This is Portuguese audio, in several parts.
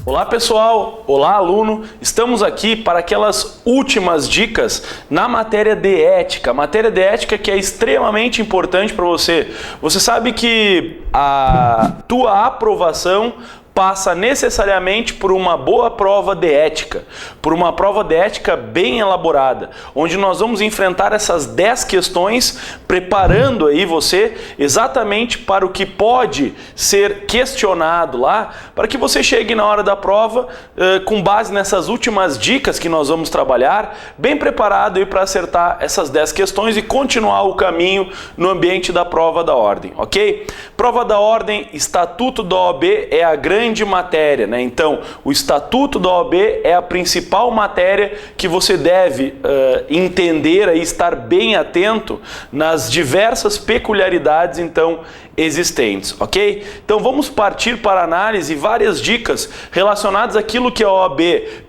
Olá pessoal, olá aluno, estamos aqui para aquelas últimas dicas na matéria de ética. A matéria de ética que é extremamente importante para você. Você sabe que a tua aprovação passa necessariamente por uma boa prova de ética, por uma prova de ética bem elaborada, onde nós vamos enfrentar essas 10 questões, preparando aí você exatamente para o que pode ser questionado lá, para que você chegue na hora da prova com base nessas últimas dicas que nós vamos trabalhar, bem preparado aí para acertar essas 10 questões e continuar o caminho no ambiente da prova da ordem, ok? Prova da ordem, Estatuto da OAB é a grande matéria, né? Então, o Estatuto da OAB é a principal matéria que você deve entender e estar bem atento nas diversas peculiaridades, então, existentes, ok? Então, vamos partir para a análise várias dicas relacionadas àquilo que a OAB,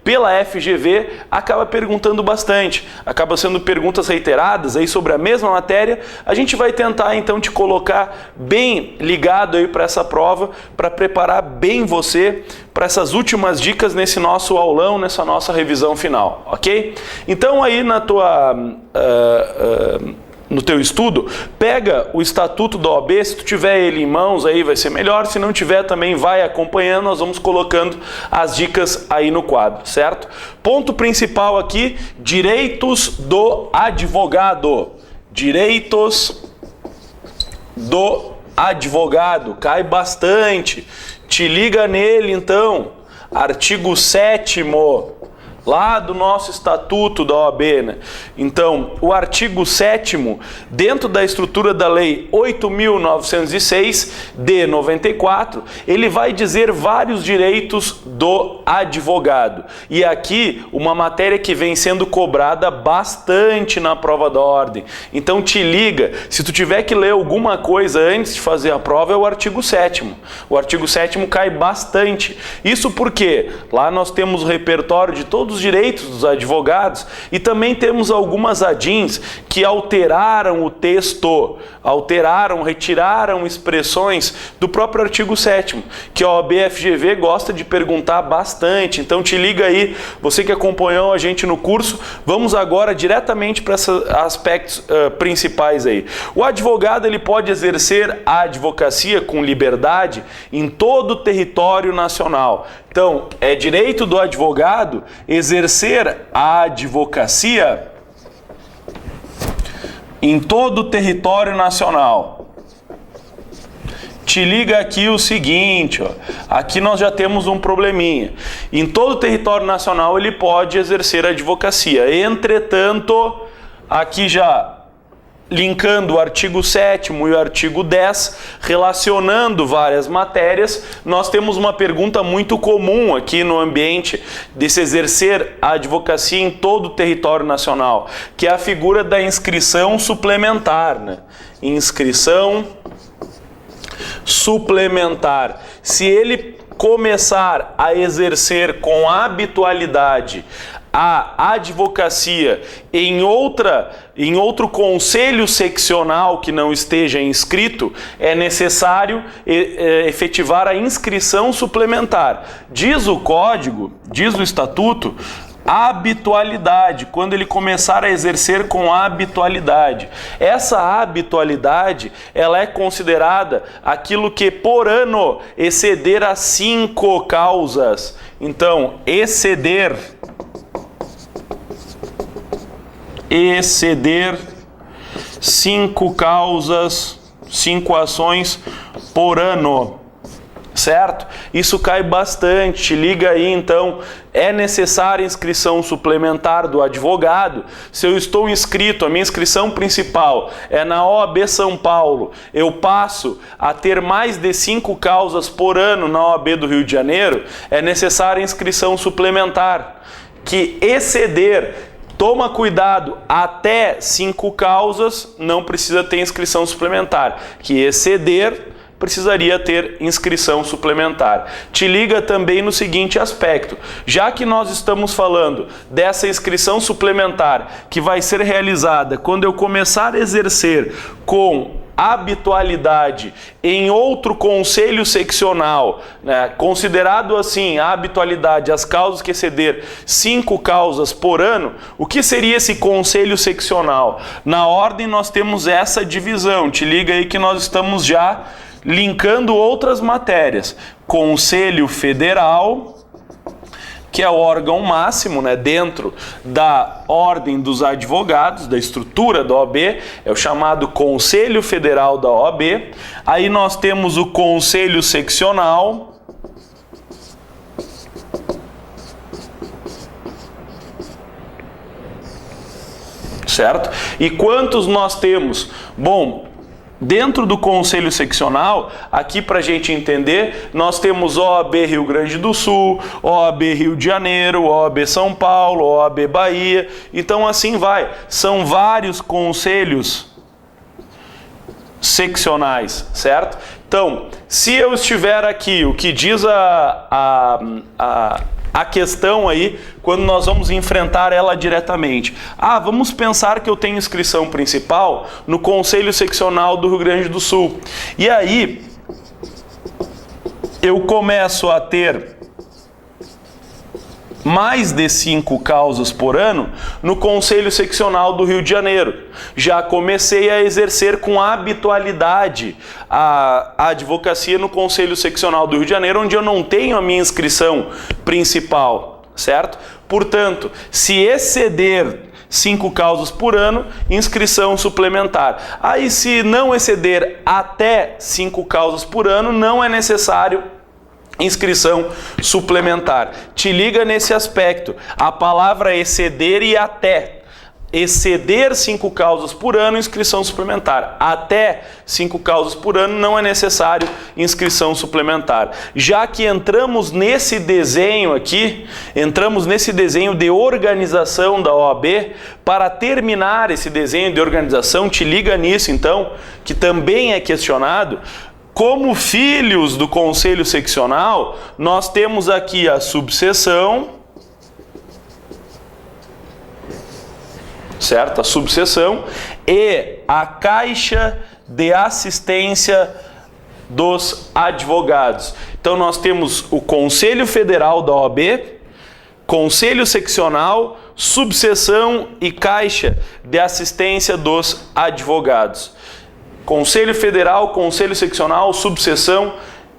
pela FGV, acaba perguntando bastante. Acaba sendo perguntas reiteradas aí sobre a mesma matéria. A gente vai tentar, então, te colocar bem ligado aí para essa prova, para preparar bem você para essas últimas dicas nesse nosso aulão, nessa nossa revisão final, ok? Então aí no teu estudo, pega o Estatuto da OAB, se tu tiver ele em mãos aí vai ser melhor, se não tiver também vai acompanhando, nós vamos colocando as dicas aí no quadro, certo? Ponto principal aqui, direitos do advogado. Direitos do advogado, cai bastante. Te liga nele então, artigo 7º, lá do nosso Estatuto da OAB, né? Então, o artigo 7º, dentro da estrutura da Lei 8.906, de 94, ele vai dizer vários direitos do advogado. E aqui, uma matéria que vem sendo cobrada bastante na prova da ordem. Então, te liga, se tu tiver que ler alguma coisa antes de fazer a prova, é o artigo 7º. O artigo 7º cai bastante. Isso porque lá nós temos o repertório de todos os direitos dos advogados e também temos algumas ADINs que alteraram o texto, retiraram expressões do próprio artigo 7º, que a OAB-FGV gosta de perguntar bastante. Então te liga aí, você que acompanhou a gente no curso, vamos agora diretamente para esses aspectos principais aí. O advogado ele pode exercer a advocacia com liberdade em todo o território nacional. Então, é direito do advogado exercer a advocacia em todo o território nacional. Te liga aqui o seguinte, ó, aqui nós já temos um probleminha. Em todo o território nacional ele pode exercer a advocacia. Entretanto, aqui já linkando o artigo 7º e o artigo 10, relacionando várias matérias, nós temos uma pergunta muito comum aqui no ambiente de se exercer a advocacia em todo o território nacional, que é a figura da inscrição suplementar, né? Inscrição suplementar. Se ele começar a exercer com habitualidade a advocacia em outro conselho seccional que não esteja inscrito, é necessário efetivar a inscrição suplementar. Diz o código, diz o estatuto, habitualidade, quando ele começar a exercer com habitualidade. Essa habitualidade, ela é considerada aquilo que por ano exceder a 5 causas. Então, exceder 5 causas, 5 ações por ano, certo? Isso cai bastante, liga aí então, é necessária inscrição suplementar do advogado. Se eu estou inscrito, a minha inscrição principal é na OAB São Paulo, eu passo a ter mais de 5 causas por ano na OAB do Rio de Janeiro, é necessária inscrição suplementar, que exceder, toma cuidado, até 5 causas não precisa ter inscrição suplementar, que exceder precisaria ter inscrição suplementar. Te liga também no seguinte aspecto: já que nós estamos falando dessa inscrição suplementar que vai ser realizada quando eu começar a exercer com habitualidade em outro conselho seccional, né, considerado assim a habitualidade, as causas que exceder 5 causas por ano, o que seria esse conselho seccional? Na ordem nós temos essa divisão, te liga aí que nós estamos já linkando outras matérias. Conselho Federal, que é o órgão máximo, né, dentro da ordem dos advogados, da estrutura da OAB, é o chamado Conselho Federal da OAB. Aí nós temos o Conselho Seccional, certo? E quantos nós temos? Bom, dentro do Conselho Seccional, aqui para a gente entender, nós temos OAB Rio Grande do Sul, OAB Rio de Janeiro, OAB São Paulo, OAB Bahia, então assim vai. São vários conselhos seccionais, certo? Então, se eu estiver aqui, o que diz a questão aí, quando nós vamos enfrentar ela diretamente. Vamos pensar que eu tenho inscrição principal no Conselho Seccional do Rio Grande do Sul. E aí, eu começo a ter mais de 5 causas por ano no Conselho Seccional do Rio de Janeiro. Já comecei a exercer com habitualidade a advocacia no Conselho Seccional do Rio de Janeiro, onde eu não tenho a minha inscrição principal, certo? Portanto, se exceder 5 causas por ano, inscrição suplementar. Aí, se não exceder até 5 causas por ano, não é necessário inscrição suplementar. Te liga nesse aspecto. A palavra exceder e até. Exceder 5 causas por ano, inscrição suplementar. Até 5 causas por ano não é necessário inscrição suplementar. Já que entramos nesse desenho aqui, entramos nesse desenho de organização da OAB, para terminar esse desenho de organização, te liga nisso então, que também é questionado. Como filhos do Conselho Seccional, nós temos aqui a subseção, certo? A subseção e a Caixa de Assistência dos Advogados. Então nós temos o Conselho Federal da OAB, Conselho Seccional, subseção e Caixa de Assistência dos Advogados. Conselho Federal, Conselho Seccional, subseção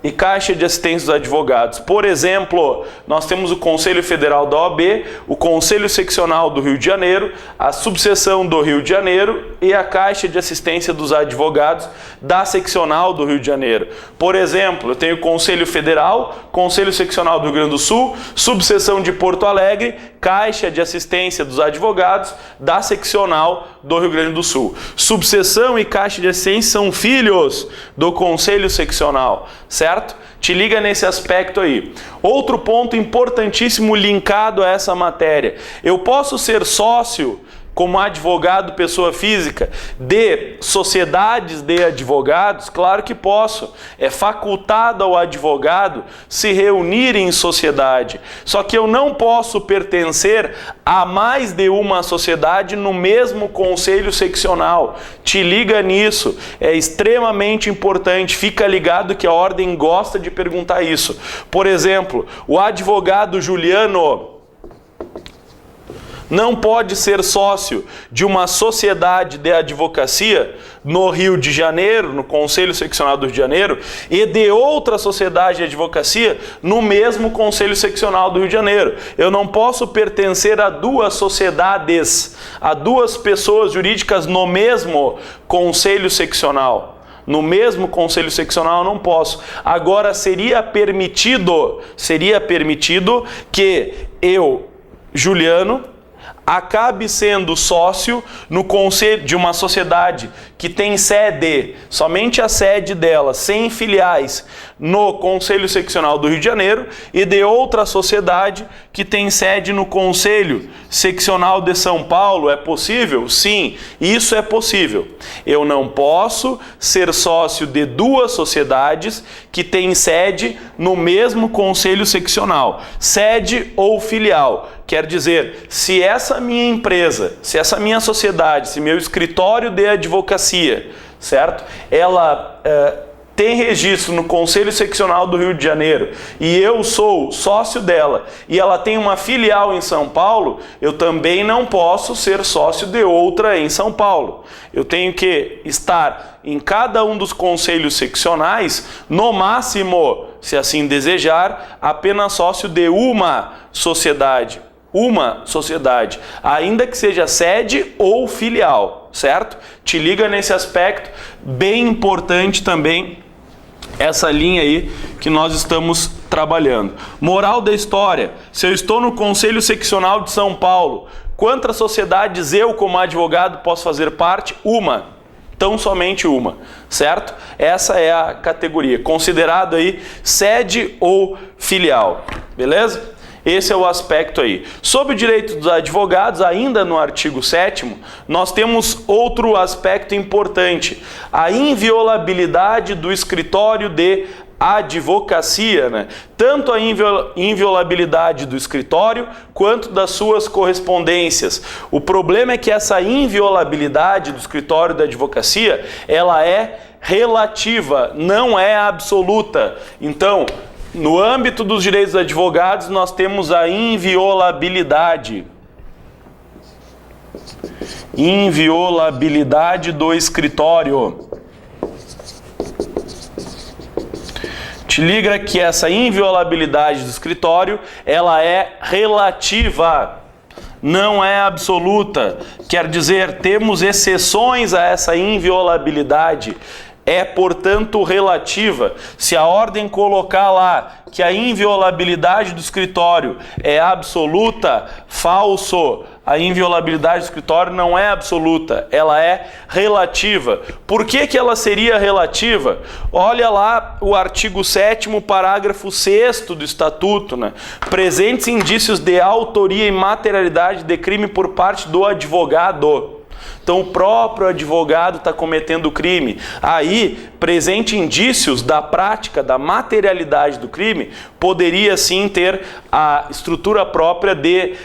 e Caixa de Assistência dos Advogados. Por exemplo, nós temos o Conselho Federal da OAB, o Conselho Seccional do Rio de Janeiro, a subseção do Rio de Janeiro e a Caixa de Assistência dos Advogados da Seccional do Rio de Janeiro. Por exemplo, eu tenho o Conselho Federal, Conselho Seccional do Rio Grande do Sul, subseção de Porto Alegre, Caixa de Assistência dos Advogados da Seccional do Rio Grande do Sul. Subseção e Caixa de Assistência são filhos do Conselho Seccional, certo? Te liga nesse aspecto aí. Outro ponto importantíssimo linkado a essa matéria. Eu posso ser sócio como advogado pessoa física de sociedades de advogados? Claro que posso. É facultado ao advogado se reunir em sociedade. Só que eu não posso pertencer a mais de uma sociedade no mesmo conselho seccional. Te liga nisso. É extremamente importante. Fica ligado que a ordem gosta de perguntar isso. Por exemplo, o advogado Juliano não pode ser sócio de uma sociedade de advocacia no Rio de Janeiro, no Conselho Seccional do Rio de Janeiro, e de outra sociedade de advocacia no mesmo Conselho Seccional do Rio de Janeiro. Eu não posso pertencer a 2 sociedades, a 2 pessoas jurídicas no mesmo Conselho Seccional. No mesmo Conselho Seccional eu não posso. Agora seria permitido que eu, Juliano, acabe sendo sócio no conselho de uma sociedade que tem sede, somente a sede dela, sem filiais, no Conselho Seccional do Rio de Janeiro, e de outra sociedade que tem sede no Conselho Seccional de São Paulo. É possível? Sim, isso é possível. Eu não posso ser sócio de duas sociedades que têm sede no mesmo Conselho Seccional, sede ou filial. Quer dizer, se essa minha empresa, se essa minha sociedade, se meu escritório de advocacia, certo? Ela tem registro no Conselho Seccional do Rio de Janeiro e eu sou sócio dela e ela tem uma filial em São Paulo, eu também não posso ser sócio de outra em São Paulo. Eu tenho que estar em cada um dos conselhos seccionais, no máximo, se assim desejar, apenas sócio de uma sociedade, ainda que seja sede ou filial, certo? Te liga nesse aspecto, bem importante também essa linha aí que nós estamos trabalhando. Moral da história: se eu estou no Conselho Seccional de São Paulo, quantas sociedades eu, como advogado, posso fazer parte? Uma. Tão somente uma, certo? Essa é a categoria, considerado aí sede ou filial, beleza? Esse é o aspecto aí. Sobre o direito dos advogados, ainda no artigo 7º, nós temos outro aspecto importante: a inviolabilidade do escritório de advocacia, né? Tanto a inviolabilidade do escritório quanto das suas correspondências. O problema é que essa inviolabilidade do escritório da advocacia, ela é relativa, não é absoluta. Então, no âmbito dos direitos dos advogados, nós temos a inviolabilidade. Inviolabilidade do escritório. Te liga que essa inviolabilidade do escritório, ela é relativa, não é absoluta. Quer dizer, temos exceções a essa inviolabilidade. É, portanto, relativa. Se a ordem colocar lá que a inviolabilidade do escritório é absoluta, falso. A inviolabilidade do escritório não é absoluta, ela é relativa. Por que que ela seria relativa? Olha lá o artigo 7º, parágrafo 6º do Estatuto, né? Presentes indícios de autoria e materialidade de crime por parte do advogado. Então o próprio advogado está cometendo o crime. Aí, presente indícios da prática, da materialidade do crime, poderia sim ter a estrutura própria de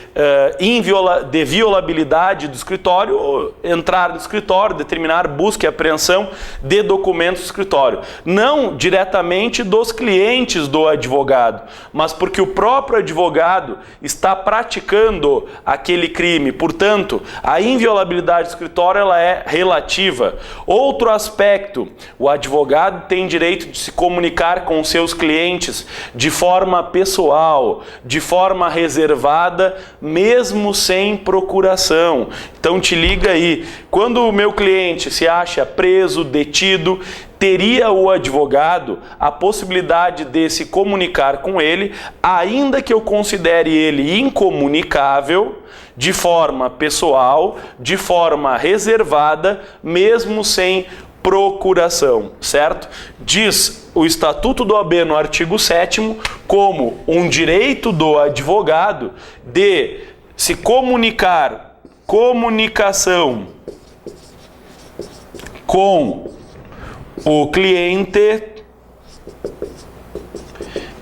violabilidade do escritório, ou entrar no escritório, determinar busca e apreensão de documentos do escritório. Não diretamente dos clientes do advogado, mas porque o próprio advogado está praticando aquele crime. Portanto, a inviolabilidade do escritório, ela é relativa. Outro aspecto: o advogado tem direito de se comunicar com seus clientes de forma pessoal, de forma reservada, mesmo sem procuração. Então te liga aí, quando o meu cliente se acha preso, detido, teria o advogado a possibilidade de se comunicar com ele, ainda que eu considere ele incomunicável, de forma pessoal, de forma reservada, mesmo sem procuração, certo? Diz o Estatuto do OAB no artigo 7º como um direito do advogado de se comunicar, comunicação com o cliente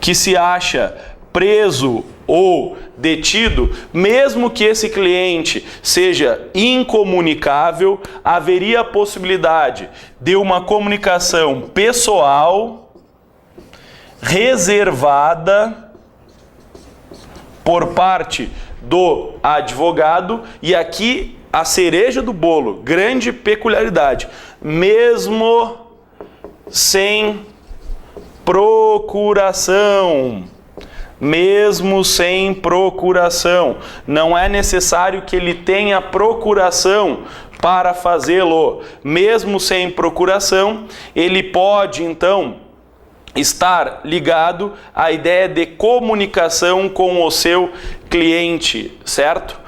que se acha preso ou detido, mesmo que esse cliente seja incomunicável, haveria a possibilidade de uma comunicação pessoal, reservada, por parte do advogado. E aqui a cereja do bolo, grande peculiaridade: mesmo sem procuração. Mesmo sem procuração. Não é necessário que ele tenha procuração para fazê-lo. Mesmo sem procuração, ele pode, então, estar ligado à ideia de comunicação com o seu cliente, certo?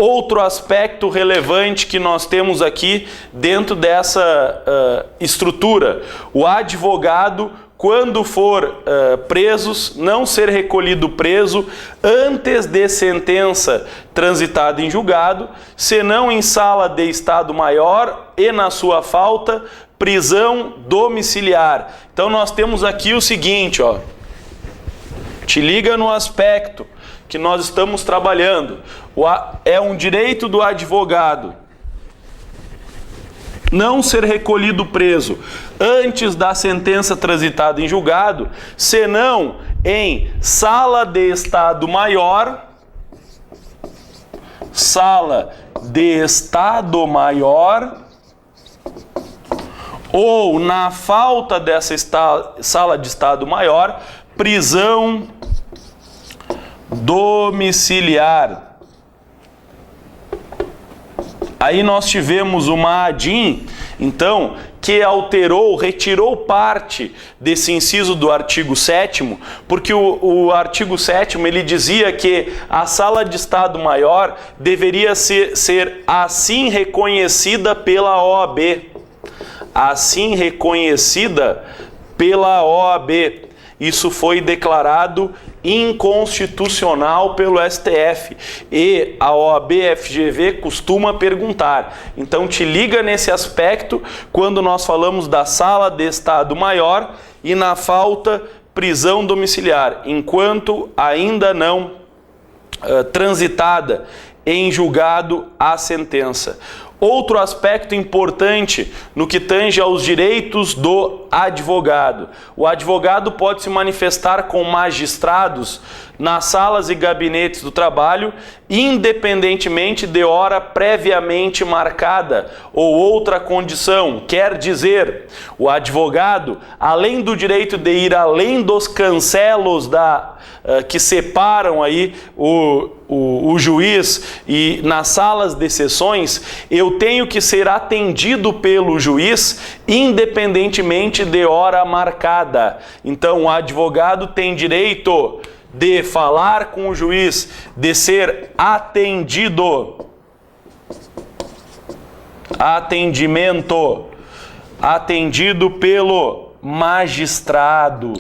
Outro aspecto relevante que nós temos aqui dentro dessa estrutura, o advogado, quando for presos, não ser recolhido preso antes de sentença transitada em julgado, senão em sala de estado maior e, na sua falta, prisão domiciliar. Então nós temos aqui o seguinte, ó, te liga no aspecto que nós estamos trabalhando. É um direito do advogado não ser recolhido preso antes da sentença transitada em julgado, senão em sala de estado maior, ou, na falta dessa sala de estado maior, prisão domiciliar. Aí nós tivemos uma ADIM, então, que retirou parte desse inciso do artigo 7º, porque o artigo 7º ele dizia que a sala de estado maior deveria ser assim reconhecida pela OAB. Assim reconhecida pela OAB. Isso foi declarado inconstitucional pelo STF e a OAB-FGV costuma perguntar. Então te liga nesse aspecto quando nós falamos da sala de estado maior e na falta prisão domiciliar, enquanto ainda não transitada em julgado a sentença. Outro aspecto importante no que tange aos direitos do advogado. O advogado pode se manifestar com magistrados nas salas e gabinetes do trabalho, independentemente de hora previamente marcada ou outra condição. Quer dizer, o advogado, além do direito de ir além dos cancelos que separam aí o juiz e nas salas de sessões, eu tenho que ser atendido pelo juiz independentemente de hora marcada. Então o advogado tem direito de falar com o juiz, de ser atendido. Atendido pelo magistrado.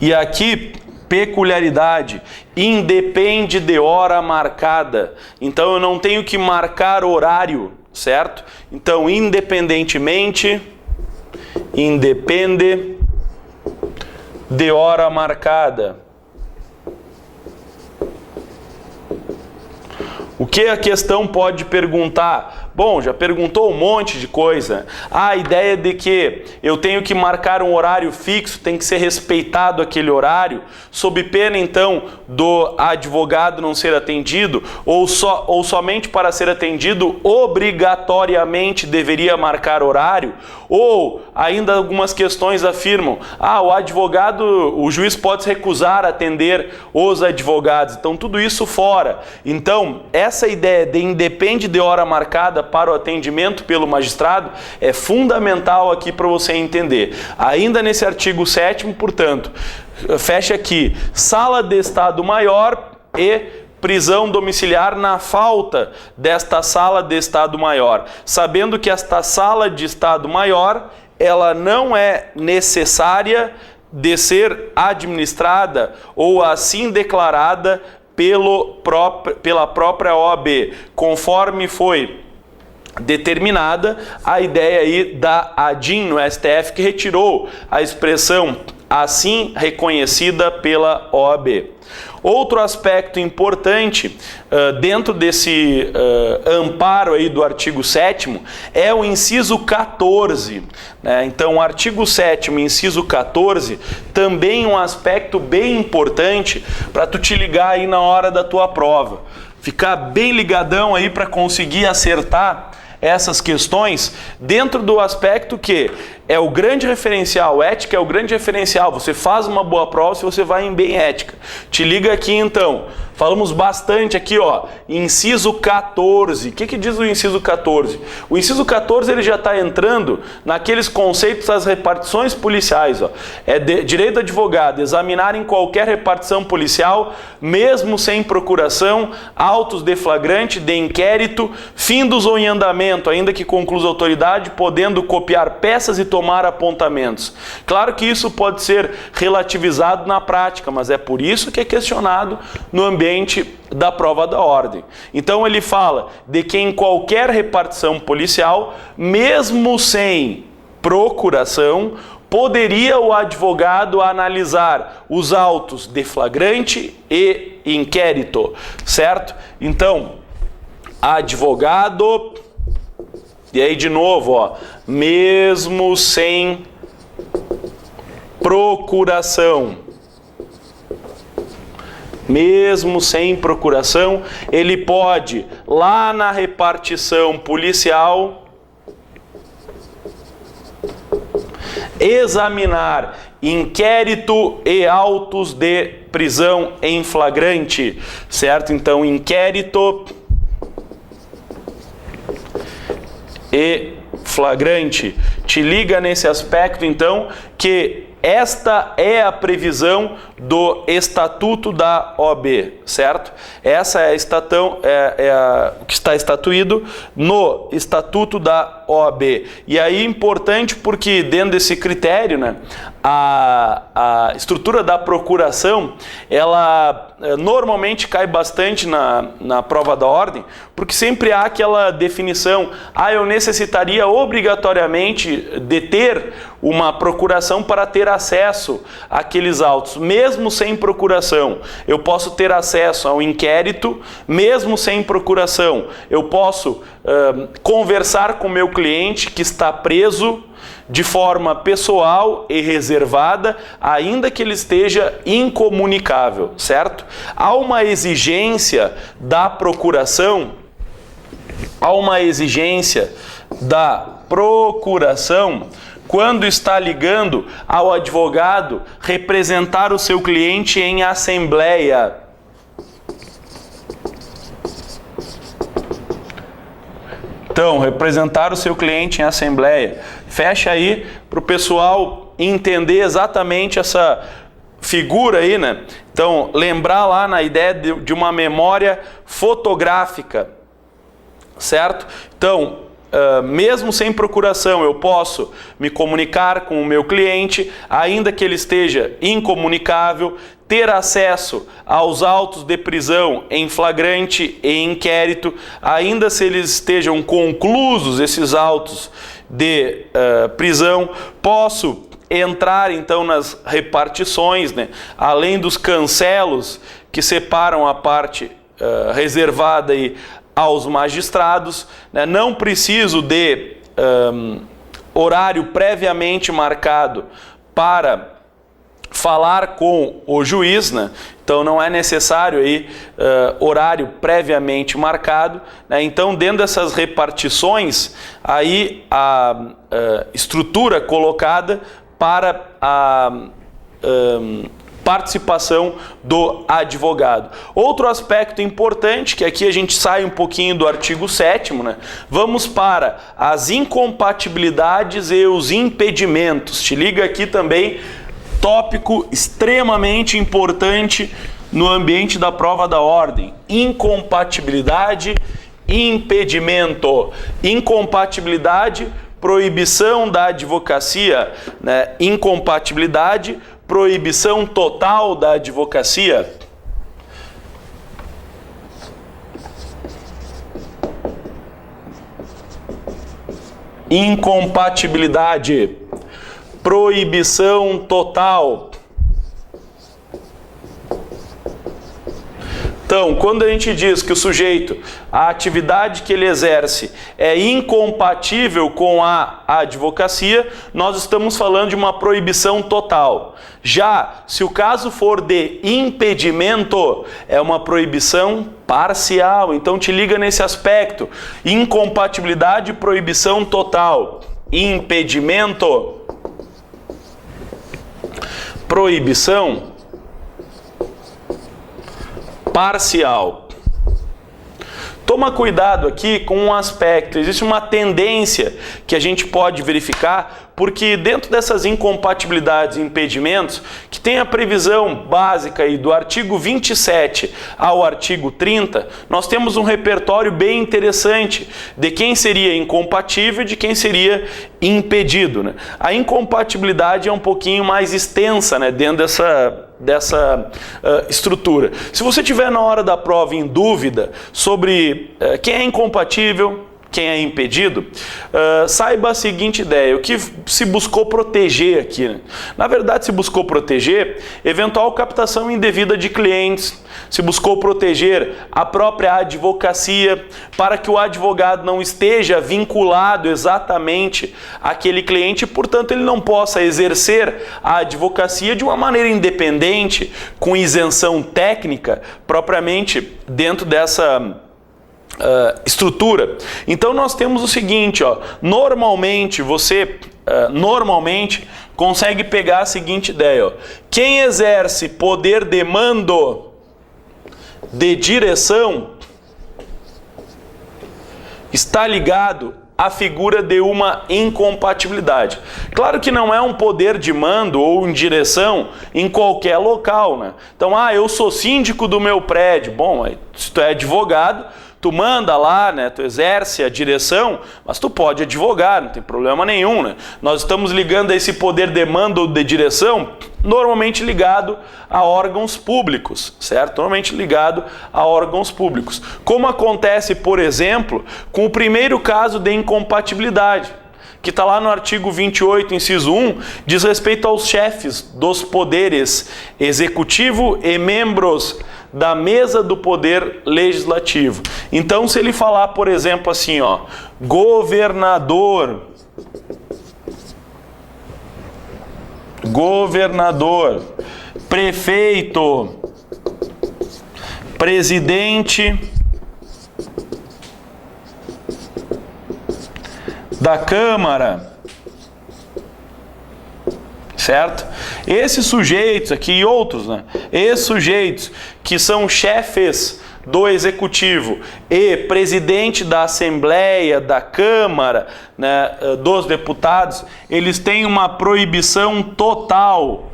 E aqui, peculiaridade, independe de hora marcada. Então eu não tenho que marcar horário, certo? Então, independentemente, independe de hora marcada. O que a questão pode perguntar? Bom, já perguntou um monte de coisa. A ideia de que eu tenho que marcar um horário fixo, tem que ser respeitado aquele horário, sob pena então do advogado não ser atendido, ou somente para ser atendido obrigatoriamente deveria marcar horário, ou ainda algumas questões afirmam, o juiz pode se recusar a atender os advogados, então tudo isso fora. Então, essa ideia de independe de hora marcada para o atendimento pelo magistrado é fundamental aqui para você entender. Ainda nesse artigo 7º, portanto, fecha aqui, sala de estado maior e prisão domiciliar na falta desta sala de estado maior, sabendo que esta sala de estado maior, ela não é necessária de ser administrada ou assim declarada pela própria OAB, conforme foi determinada a ideia aí da ADIM no STF, que retirou a expressão assim reconhecida pela OAB. Outro aspecto importante dentro desse amparo aí do artigo 7º é o inciso 14. Né? Então, o artigo 7º, inciso 14, também um aspecto bem importante para tu te ligar aí na hora da tua prova. Ficar bem ligadão aí para conseguir acertar essas questões dentro do aspecto que é o grande referencial, ética é o grande referencial, você faz uma boa prova se você vai em bem ética. Te liga aqui então, Falamos bastante aqui, ó, inciso 14. O que diz o inciso 14? O inciso 14 ele já está entrando naqueles conceitos das repartições policiais, ó. Direito do advogado examinar em qualquer repartição policial, mesmo sem procuração, autos de flagrante, de inquérito, findos ou em andamento, ainda que conclusa a autoridade, podendo copiar peças e tomar apontamentos. Claro que isso pode ser relativizado na prática, mas é por isso que é questionado no ambiente da prova da ordem. Então ele fala de que em qualquer repartição policial, mesmo sem procuração, poderia o advogado analisar os autos de flagrante e inquérito, certo? Então, advogado, e aí de novo, ó, mesmo sem procuração, ele pode, lá na repartição policial, examinar inquérito e autos de prisão em flagrante, certo? Então, inquérito e flagrante. Te liga nesse aspecto, então, que esta é a previsão do Estatuto da OAB, certo? Essa é o que está estatuído no Estatuto da OAB. E aí é importante porque dentro desse critério, né, a estrutura da procuração, ela normalmente cai bastante na prova da ordem, porque sempre há aquela definição, eu necessitaria obrigatoriamente de ter uma procuração para ter acesso àqueles autos, mesmo sem procuração. Eu posso ter acesso ao inquérito, mesmo sem procuração. Eu posso conversar com o meu cliente que está preso de forma pessoal e reservada, ainda que ele esteja incomunicável, certo? Há uma exigência da procuração, quando está ligando ao advogado representar o seu cliente em assembleia. Então, representar o seu cliente em assembleia. Fecha aí para o pessoal entender exatamente essa figura aí, né? Então, lembrar lá na ideia de uma memória fotográfica, certo? Então, mesmo sem procuração, eu posso me comunicar com o meu cliente, ainda que ele esteja incomunicável, ter acesso aos autos de prisão em flagrante e inquérito, ainda se eles estejam conclusos, esses autos de prisão, posso entrar então nas repartições, né? Além dos cancelos que separam a parte reservada aí aos magistrados, né? Não preciso de horário previamente marcado para falar com o juiz, né? Então não é necessário aí horário previamente marcado, né? Então dentro dessas repartições aí a estrutura colocada para a participação do advogado. Outro aspecto importante, que aqui a gente sai um pouquinho do artigo 7º, né? Vamos para as incompatibilidades e os impedimentos. Te liga aqui também, tópico extremamente importante no ambiente da prova da ordem. Incompatibilidade, impedimento. Incompatibilidade, proibição da advocacia, né? Incompatibilidade, proibição total da advocacia. Incompatibilidade, proibição total. Então, quando a gente diz que o sujeito, a atividade que ele exerce é incompatível com a advocacia, nós estamos falando de uma proibição total. Já, se o caso for de impedimento, é uma proibição parcial. Então, te liga nesse aspecto. Incompatibilidade, proibição total. Impedimento, proibição parcial. Toma cuidado aqui com um aspecto, existe uma tendência que a gente pode verificar, porque dentro dessas incompatibilidades e impedimentos, que tem a previsão básica aí do artigo 27 ao artigo 30, nós temos um repertório bem interessante de quem seria incompatível e de quem seria impedido, né? A incompatibilidade é um pouquinho mais extensa, né, dentro dessa estrutura. Se você tiver na hora da prova em dúvida sobre quem é incompatível, quem é impedido, saiba a seguinte ideia: o que se buscou proteger aqui, né? Na verdade, se buscou proteger eventual captação indevida de clientes, se buscou proteger a própria advocacia, para que o advogado não esteja vinculado exatamente àquele cliente e, portanto, ele não possa exercer a advocacia de uma maneira independente, com isenção técnica, propriamente dentro dessa estrutura. Então nós temos o seguinte, ó, normalmente você consegue pegar a seguinte ideia, ó: quem exerce poder de mando, de direção, está ligado à figura de uma incompatibilidade. Claro que não é um poder de mando ou em direção em qualquer local, né? Então, eu sou síndico do meu prédio. Bom, se tu é advogado, tu manda lá, né? Tu exerce a direção, mas tu pode advogar, não tem problema nenhum, né? Nós estamos ligando a esse poder de mando ou de direção, normalmente ligado a órgãos públicos, certo? Normalmente ligado a órgãos públicos. Como acontece, por exemplo, com o primeiro caso de incompatibilidade, que está lá no artigo 28, inciso 1, diz respeito aos chefes dos poderes executivo e membros da mesa do poder legislativo. Então, se ele falar, por exemplo, assim, ó, governador, prefeito, presidente da Câmara, certo? Esses sujeitos aqui e outros, né? Esses sujeitos que são chefes do Executivo e presidente da Assembleia, da Câmara, né, dos deputados, eles têm uma proibição total,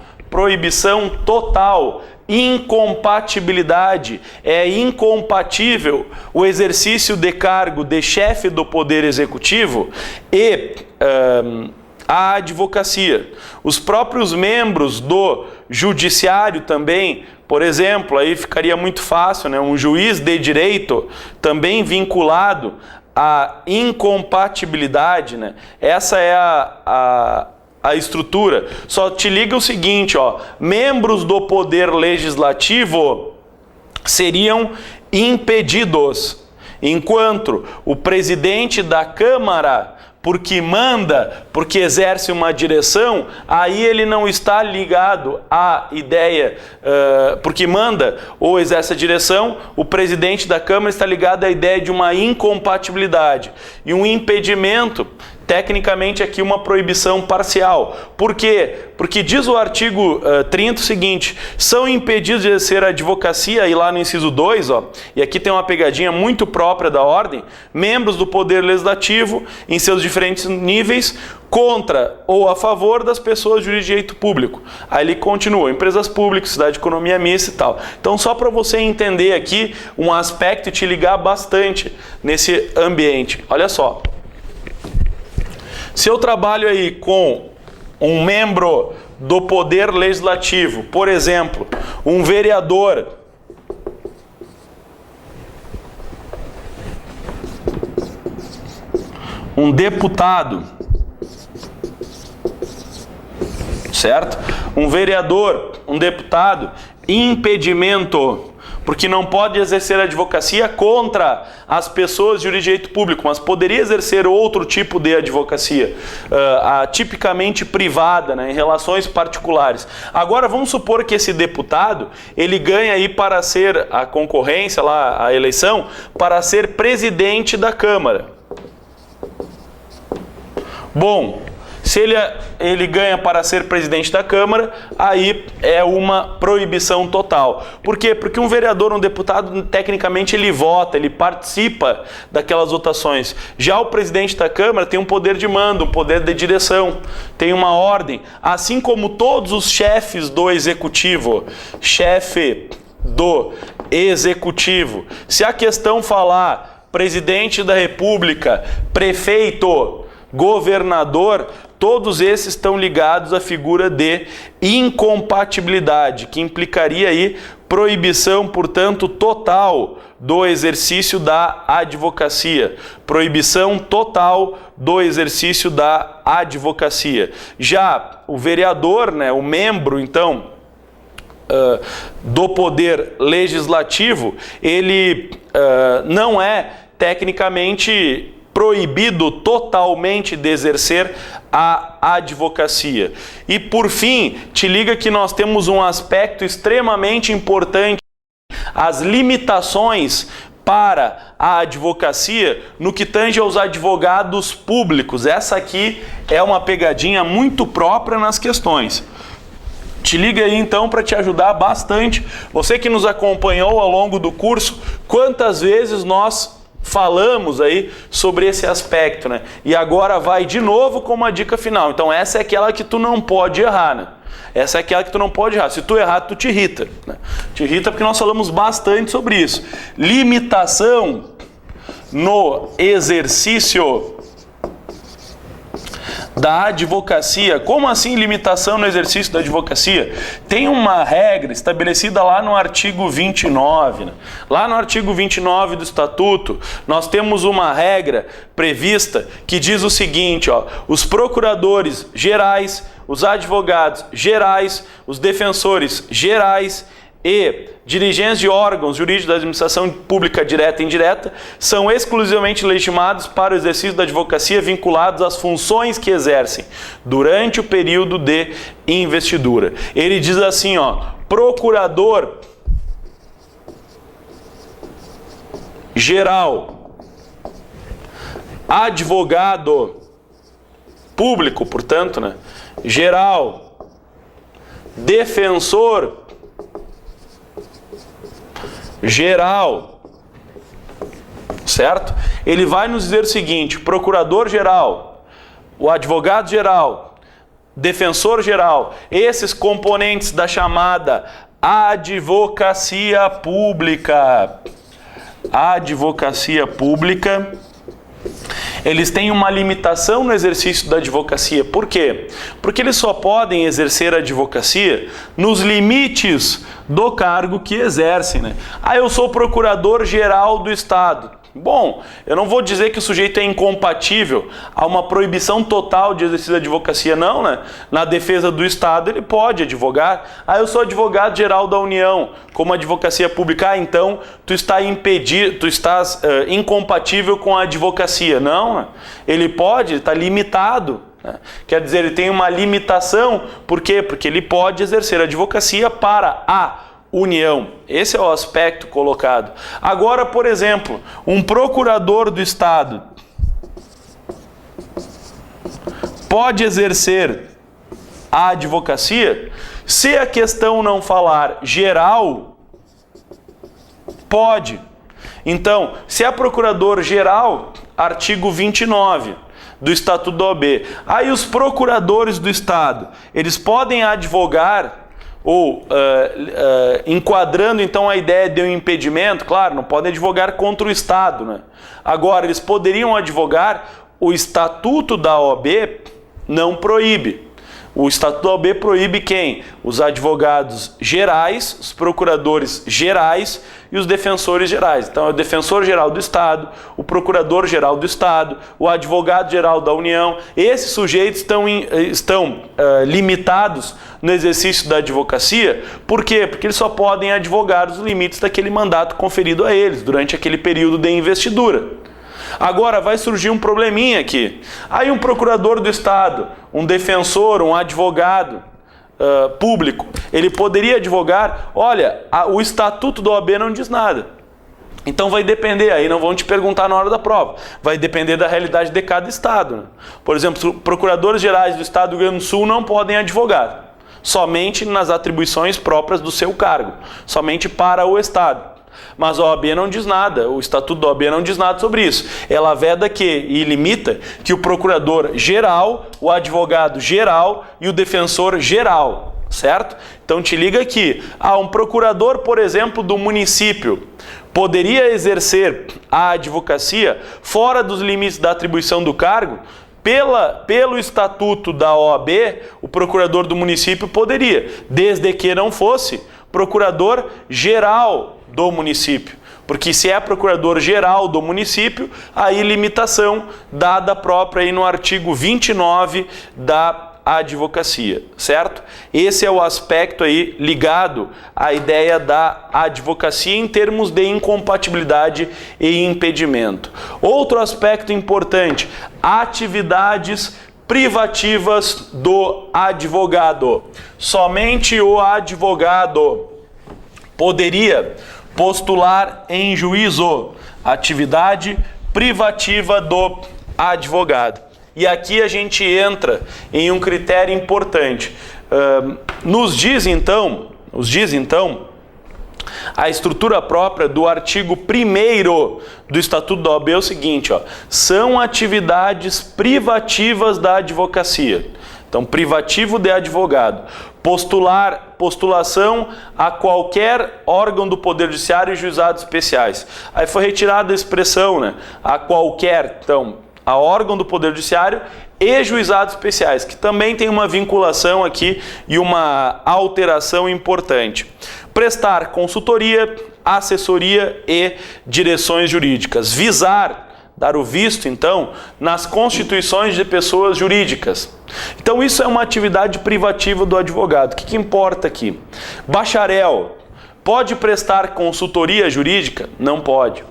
incompatibilidade. É incompatível o exercício de cargo de chefe do Poder Executivo e a advocacia. Os próprios membros do judiciário também, por exemplo, aí ficaria muito fácil, né? Um juiz de direito também vinculado à incompatibilidade, né? Essa é a estrutura. Só te liga o seguinte, ó: membros do Poder Legislativo seriam impedidos, enquanto o presidente da Câmara, porque manda, porque exerce uma direção, aí ele não está ligado à ideia, porque manda ou exerce a direção, o presidente da Câmara está ligado à ideia de uma incompatibilidade. E um impedimento, tecnicamente aqui uma proibição parcial. Por quê? Porque diz o artigo 30 o seguinte: são impedidos de exercer a advocacia, e lá no inciso 2, ó, e aqui tem uma pegadinha muito própria da ordem, membros do Poder Legislativo em seus diferentes níveis, contra ou a favor das pessoas de direito público. Aí ele continua: empresas públicas, cidade de economia mista e tal. Então, só para você entender aqui um aspecto e te ligar bastante nesse ambiente. Olha só. Se eu trabalho aí com um membro do Poder Legislativo, por exemplo, um vereador, um deputado, certo? Um vereador, um deputado, impedimento, porque não pode exercer a advocacia contra as pessoas de direito público, mas poderia exercer outro tipo de advocacia, tipicamente privada, né, em relações particulares. Agora, vamos supor que esse deputado, ele ganha aí para ser a concorrência, lá, a eleição, para ser presidente da Câmara. Bom, Se ele ganha para ser presidente da Câmara, aí é uma proibição total. Por quê? Porque um vereador, um deputado, tecnicamente ele vota, ele participa daquelas votações. Já o presidente da Câmara tem um poder de mando, um poder de direção, tem uma ordem, assim como todos os chefes do executivo, chefe do executivo. Se a questão falar presidente da República, prefeito, governador, todos esses estão ligados à figura de incompatibilidade, que implicaria aí proibição, portanto, total do exercício da advocacia. Proibição total do exercício da advocacia. Já o vereador, né, o membro, então, do poder legislativo, ele não é tecnicamente proibido totalmente de exercer a advocacia. E por fim, te liga que nós temos um aspecto extremamente importante, as limitações para a advocacia no que tange aos advogados públicos. Essa aqui é uma pegadinha muito própria nas questões. Te liga aí então para te ajudar bastante. Você que nos acompanhou ao longo do curso, quantas vezes nós falamos aí sobre esse aspecto, né? E agora vai de novo com uma dica final. Então essa é aquela que tu não pode errar, né? Essa é aquela que tu não pode errar. Se tu errar, tu te irrita, né? Te irrita porque nós falamos bastante sobre isso. Limitação no exercício da advocacia. Como assim limitação no exercício da advocacia? Tem uma regra estabelecida lá no artigo 29. Né? Lá no artigo 29 do Estatuto, nós temos uma regra prevista que diz o seguinte, ó, os procuradores gerais, os advogados gerais, os defensores gerais e dirigentes de órgãos jurídicos da administração pública direta e indireta são exclusivamente legitimados para o exercício da advocacia vinculados às funções que exercem durante o período de investidura. Ele diz assim, ó, procurador geral, advogado público, portanto, né, geral, defensor geral, certo? Ele vai nos dizer o seguinte, procurador geral, o advogado geral, defensor geral, esses componentes da chamada advocacia pública, eles têm uma limitação no exercício da advocacia. Por quê? Porque eles só podem exercer a advocacia nos limites do cargo que exercem, né? Ah, eu sou procurador-geral do Estado. Bom, eu não vou dizer que o sujeito é incompatível a uma proibição total de exercício da advocacia, não, né? Na defesa do Estado ele pode advogar. Ah, eu sou advogado-geral da União, como advocacia pública. Ah, então tu está impedido, tu estás incompatível com a advocacia. Não, né? Ele pode, está limitado. Né? Quer dizer, ele tem uma limitação. Por quê? Porque ele pode exercer a advocacia para a União. Esse é o aspecto colocado. Agora, por exemplo, um procurador do Estado pode exercer a advocacia? Se a questão não falar geral, pode. Então, se é procurador geral, artigo 29 do Estatuto da OAB, aí os procuradores do Estado, eles podem advogar ou enquadrando então a ideia de um impedimento, claro, não podem advogar contra o Estado, né? Agora, eles poderiam advogar, o Estatuto da OAB não proíbe. O Estatuto da OAB proíbe quem? Os advogados gerais, os procuradores gerais e os defensores gerais. Então, é o defensor-geral do Estado, o procurador-geral do Estado, o advogado-geral da União. Esses sujeitos estão limitados no exercício da advocacia. Por quê? Porque eles só podem advogar os limites daquele mandato conferido a eles durante aquele período de investidura. Agora vai surgir um probleminha aqui. Aí um procurador do Estado, um defensor, um advogado público, ele poderia advogar, olha, o Estatuto da OAB não diz nada. Então vai depender, aí não vão te perguntar na hora da prova, vai depender da realidade de cada estado, né? Por exemplo, procuradores gerais do estado do Rio Grande do Sul não podem advogar, somente nas atribuições próprias do seu cargo, somente para o estado. Mas a OAB não diz nada, o Estatuto da OAB não diz nada sobre isso. Ela veda e limita que o procurador geral, o advogado geral e o defensor geral, certo? Então te liga aqui, um procurador, por exemplo, do município, poderia exercer a advocacia fora dos limites da atribuição do cargo? Pelo Estatuto da OAB, o procurador do município poderia, desde que não fosse procurador geral do município. Porque se é procurador geral do município, aí limitação dada própria aí no artigo 29 da advocacia, certo? Esse é o aspecto aí ligado à ideia da advocacia em termos de incompatibilidade e impedimento. Outro aspecto importante, atividades privativas do advogado. Somente o advogado poderia postular em juízo, atividade privativa do advogado. E aqui a gente entra em um critério importante. Nos diz então, a estrutura própria do artigo 1º do Estatuto da OAB é o seguinte, são atividades privativas da advocacia. Então, privativo de advogado. Postulação a qualquer órgão do Poder Judiciário e juizados especiais. Aí foi retirada a expressão, né? A qualquer, então, a órgão do Poder Judiciário e juizados especiais, que também tem uma vinculação aqui e uma alteração importante. Prestar consultoria, assessoria e direções jurídicas. Dar o visto, então, nas constituições de pessoas jurídicas. Então, isso é uma atividade privativa do advogado. O que importa aqui? Bacharel pode prestar consultoria jurídica? Não pode.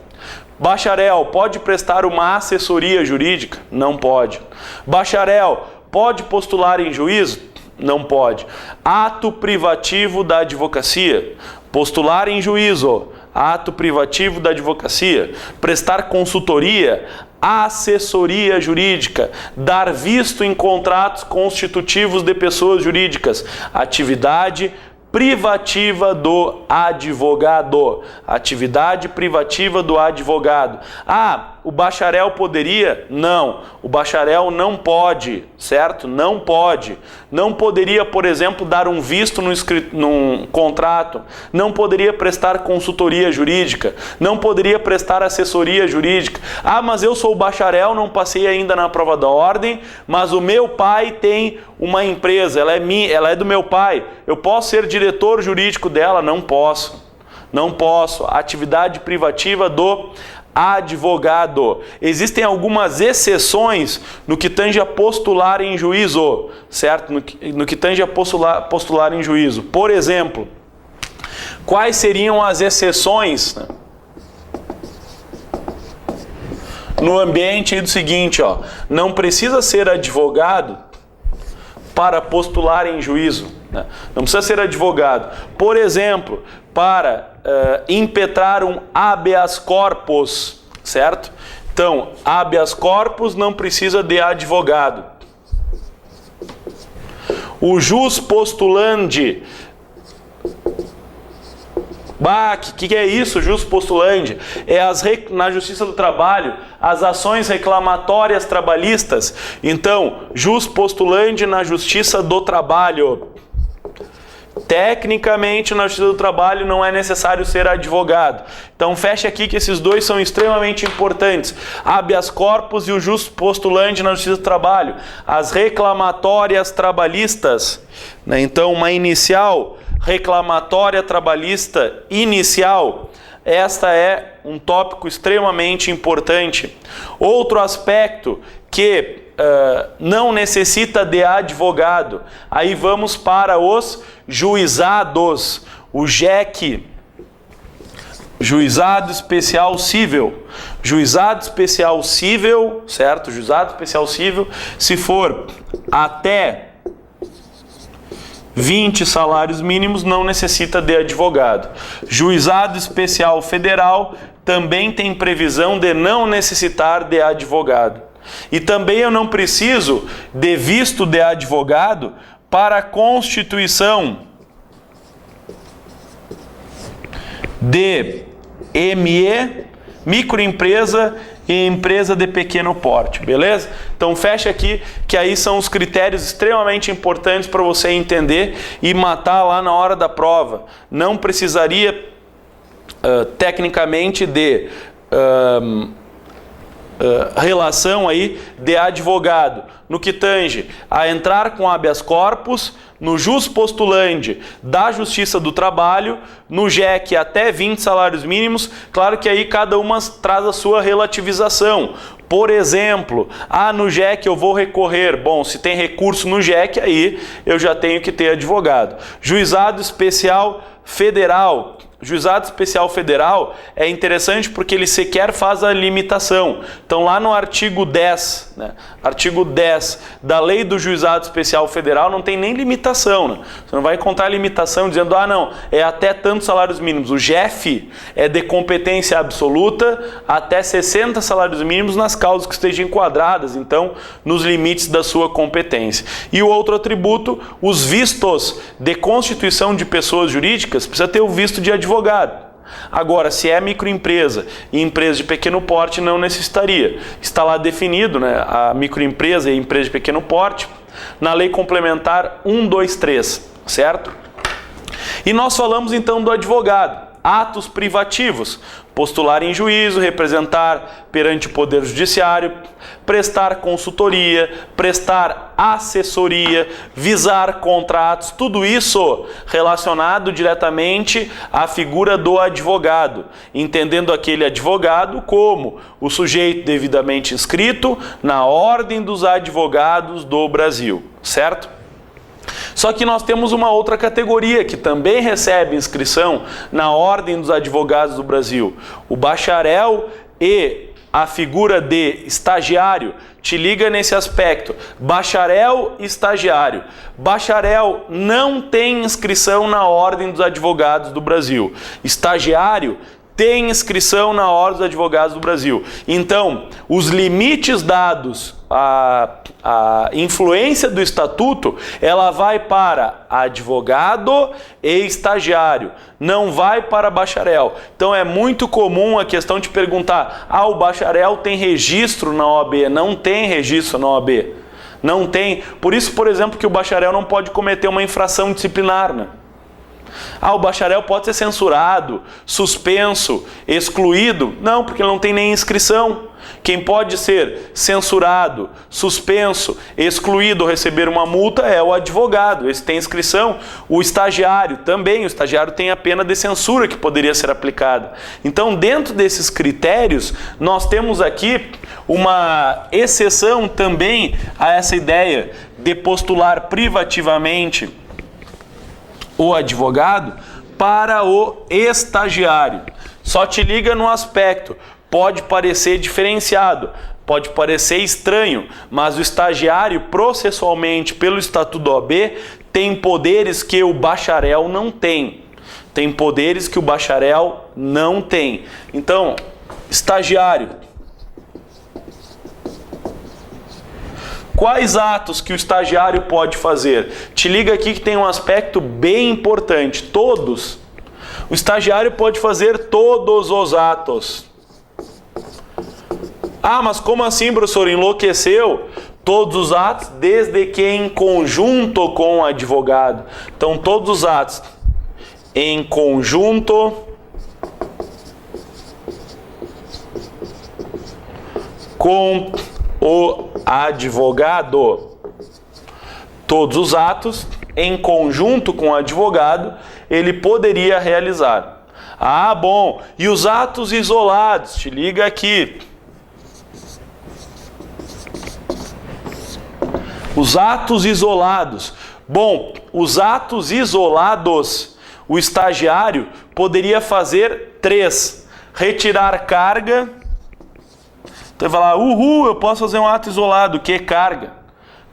Bacharel pode prestar uma assessoria jurídica? Não pode. Bacharel pode postular em juízo? Não pode. Ato privativo da advocacia. Postular em juízo. Ato privativo da advocacia. Prestar consultoria, assessoria jurídica, dar visto em contratos constitutivos de pessoas jurídicas. Atividade privativa do advogado. Atividade privativa do advogado. O bacharel poderia? Não. O bacharel não pode, certo? Não pode. Não poderia, por exemplo, dar um visto num contrato. Não poderia prestar consultoria jurídica. Não poderia prestar assessoria jurídica. Mas eu sou bacharel, não passei ainda na prova da ordem, mas o meu pai tem uma empresa, ela é do meu pai. Eu posso ser diretor jurídico dela? Não posso. Não posso. Atividade privativa do advogado. Existem algumas exceções no que tange a postular em juízo, certo? No que tange a postular em juízo. Por exemplo, quais seriam as exceções, né? No ambiente do seguinte, não precisa ser advogado para postular em juízo, né? Não precisa ser advogado. Por exemplo, para impetrar um habeas corpus, certo? Então, habeas corpus não precisa de advogado. O jus postulandi. Que é isso, jus postulandi? É na Justiça do Trabalho, as ações reclamatórias trabalhistas. Então, jus postulandi na Justiça do Trabalho. Tecnicamente, na Justiça do Trabalho não é necessário ser advogado. Então, fecha aqui que esses dois são extremamente importantes. Habeas corpus e o jus postulandi na Justiça do Trabalho. As reclamatórias trabalhistas, né? Então, uma inicial reclamatória trabalhista inicial. Esta é um tópico extremamente importante. Outro aspecto que não necessita de advogado. Aí vamos para os juizados. O JEC, Juizado Especial Cível. Juizado Especial Cível, certo? Juizado Especial Cível, se for até 20 salários mínimos, não necessita de advogado. Juizado Especial Federal também tem previsão de não necessitar de advogado. E também eu não preciso de visto de advogado para a constituição de ME, microempresa e empresa de pequeno porte, beleza? Então fecha aqui, que aí são os critérios extremamente importantes para você entender e matar lá na hora da prova. Não precisaria, tecnicamente, de relação aí de advogado, no que tange a entrar com habeas corpus, no jus postulandi da Justiça do Trabalho, no JEC até 20 salários mínimos. Claro que aí cada uma traz a sua relativização. Por exemplo, no JEC eu vou recorrer. Bom, se tem recurso no JEC, aí eu já tenho que ter advogado. Juizado Especial Federal. Juizado Especial Federal é interessante porque ele sequer faz a limitação. Então lá no artigo 10, né, artigo 10 da Lei do Juizado Especial Federal não tem nem limitação. Né? Você não vai encontrar limitação dizendo, não, é até tantos salários mínimos. O JEF é de competência absoluta até 60 salários mínimos nas causas que estejam enquadradas, então, nos limites da sua competência. E o outro atributo, os vistos de constituição de pessoas jurídicas, precisa ter o visto de advogado. Agora, se é microempresa e empresa de pequeno porte, não necessitaria. Está lá definido, né, a microempresa e a empresa de pequeno porte na Lei Complementar 123, certo? E nós falamos então do advogado. Atos privativos: postular em juízo, representar perante o Poder Judiciário, prestar consultoria, prestar assessoria, visar contratos, tudo isso relacionado diretamente à figura do advogado, entendendo aquele advogado como o sujeito devidamente inscrito na Ordem dos Advogados do Brasil, certo? Só que nós temos uma outra categoria que também recebe inscrição na Ordem dos Advogados do Brasil. O bacharel e a figura de estagiário. Te liga nesse aspecto. Bacharel e estagiário. Bacharel não tem inscrição na Ordem dos Advogados do Brasil. Estagiário tem inscrição na Ordem dos Advogados do Brasil. Então, os limites dados, a influência do estatuto, ela vai para advogado e estagiário, não vai para bacharel. Então é muito comum a questão de perguntar, o bacharel tem registro na OAB? Não tem registro na OAB. Não tem. Por isso, por exemplo, que o bacharel não pode cometer uma infração disciplinar, né? O bacharel pode ser censurado, suspenso, excluído? Não, porque ele não tem nem inscrição. Quem pode ser censurado, suspenso, excluído ou receber uma multa é o advogado, esse tem inscrição. O estagiário também, o estagiário tem a pena de censura que poderia ser aplicada. Então, dentro desses critérios, nós temos aqui uma exceção também a essa ideia de postular privativamente o advogado para o estagiário. Só te liga no aspecto, pode parecer diferenciado, pode parecer estranho, mas o estagiário, processualmente, pelo Estatuto da OAB, tem poderes que o bacharel não tem. Tem poderes que o bacharel não tem. Então, estagiário. Quais atos que o estagiário pode fazer? Te liga aqui que tem um aspecto bem importante. Todos. O estagiário pode fazer todos os atos. Mas como assim, professor? Enlouqueceu? Todos os atos, desde que em conjunto com o advogado. Então, todos os atos em conjunto com o advogado. Todos os atos em conjunto com o advogado ele poderia realizar. Bom. E os atos isolados? Te liga aqui. Os atos isolados. Bom, os atos isolados, o estagiário poderia fazer 3. Retirar carga. Então vai falar, eu posso fazer um ato isolado. Que carga?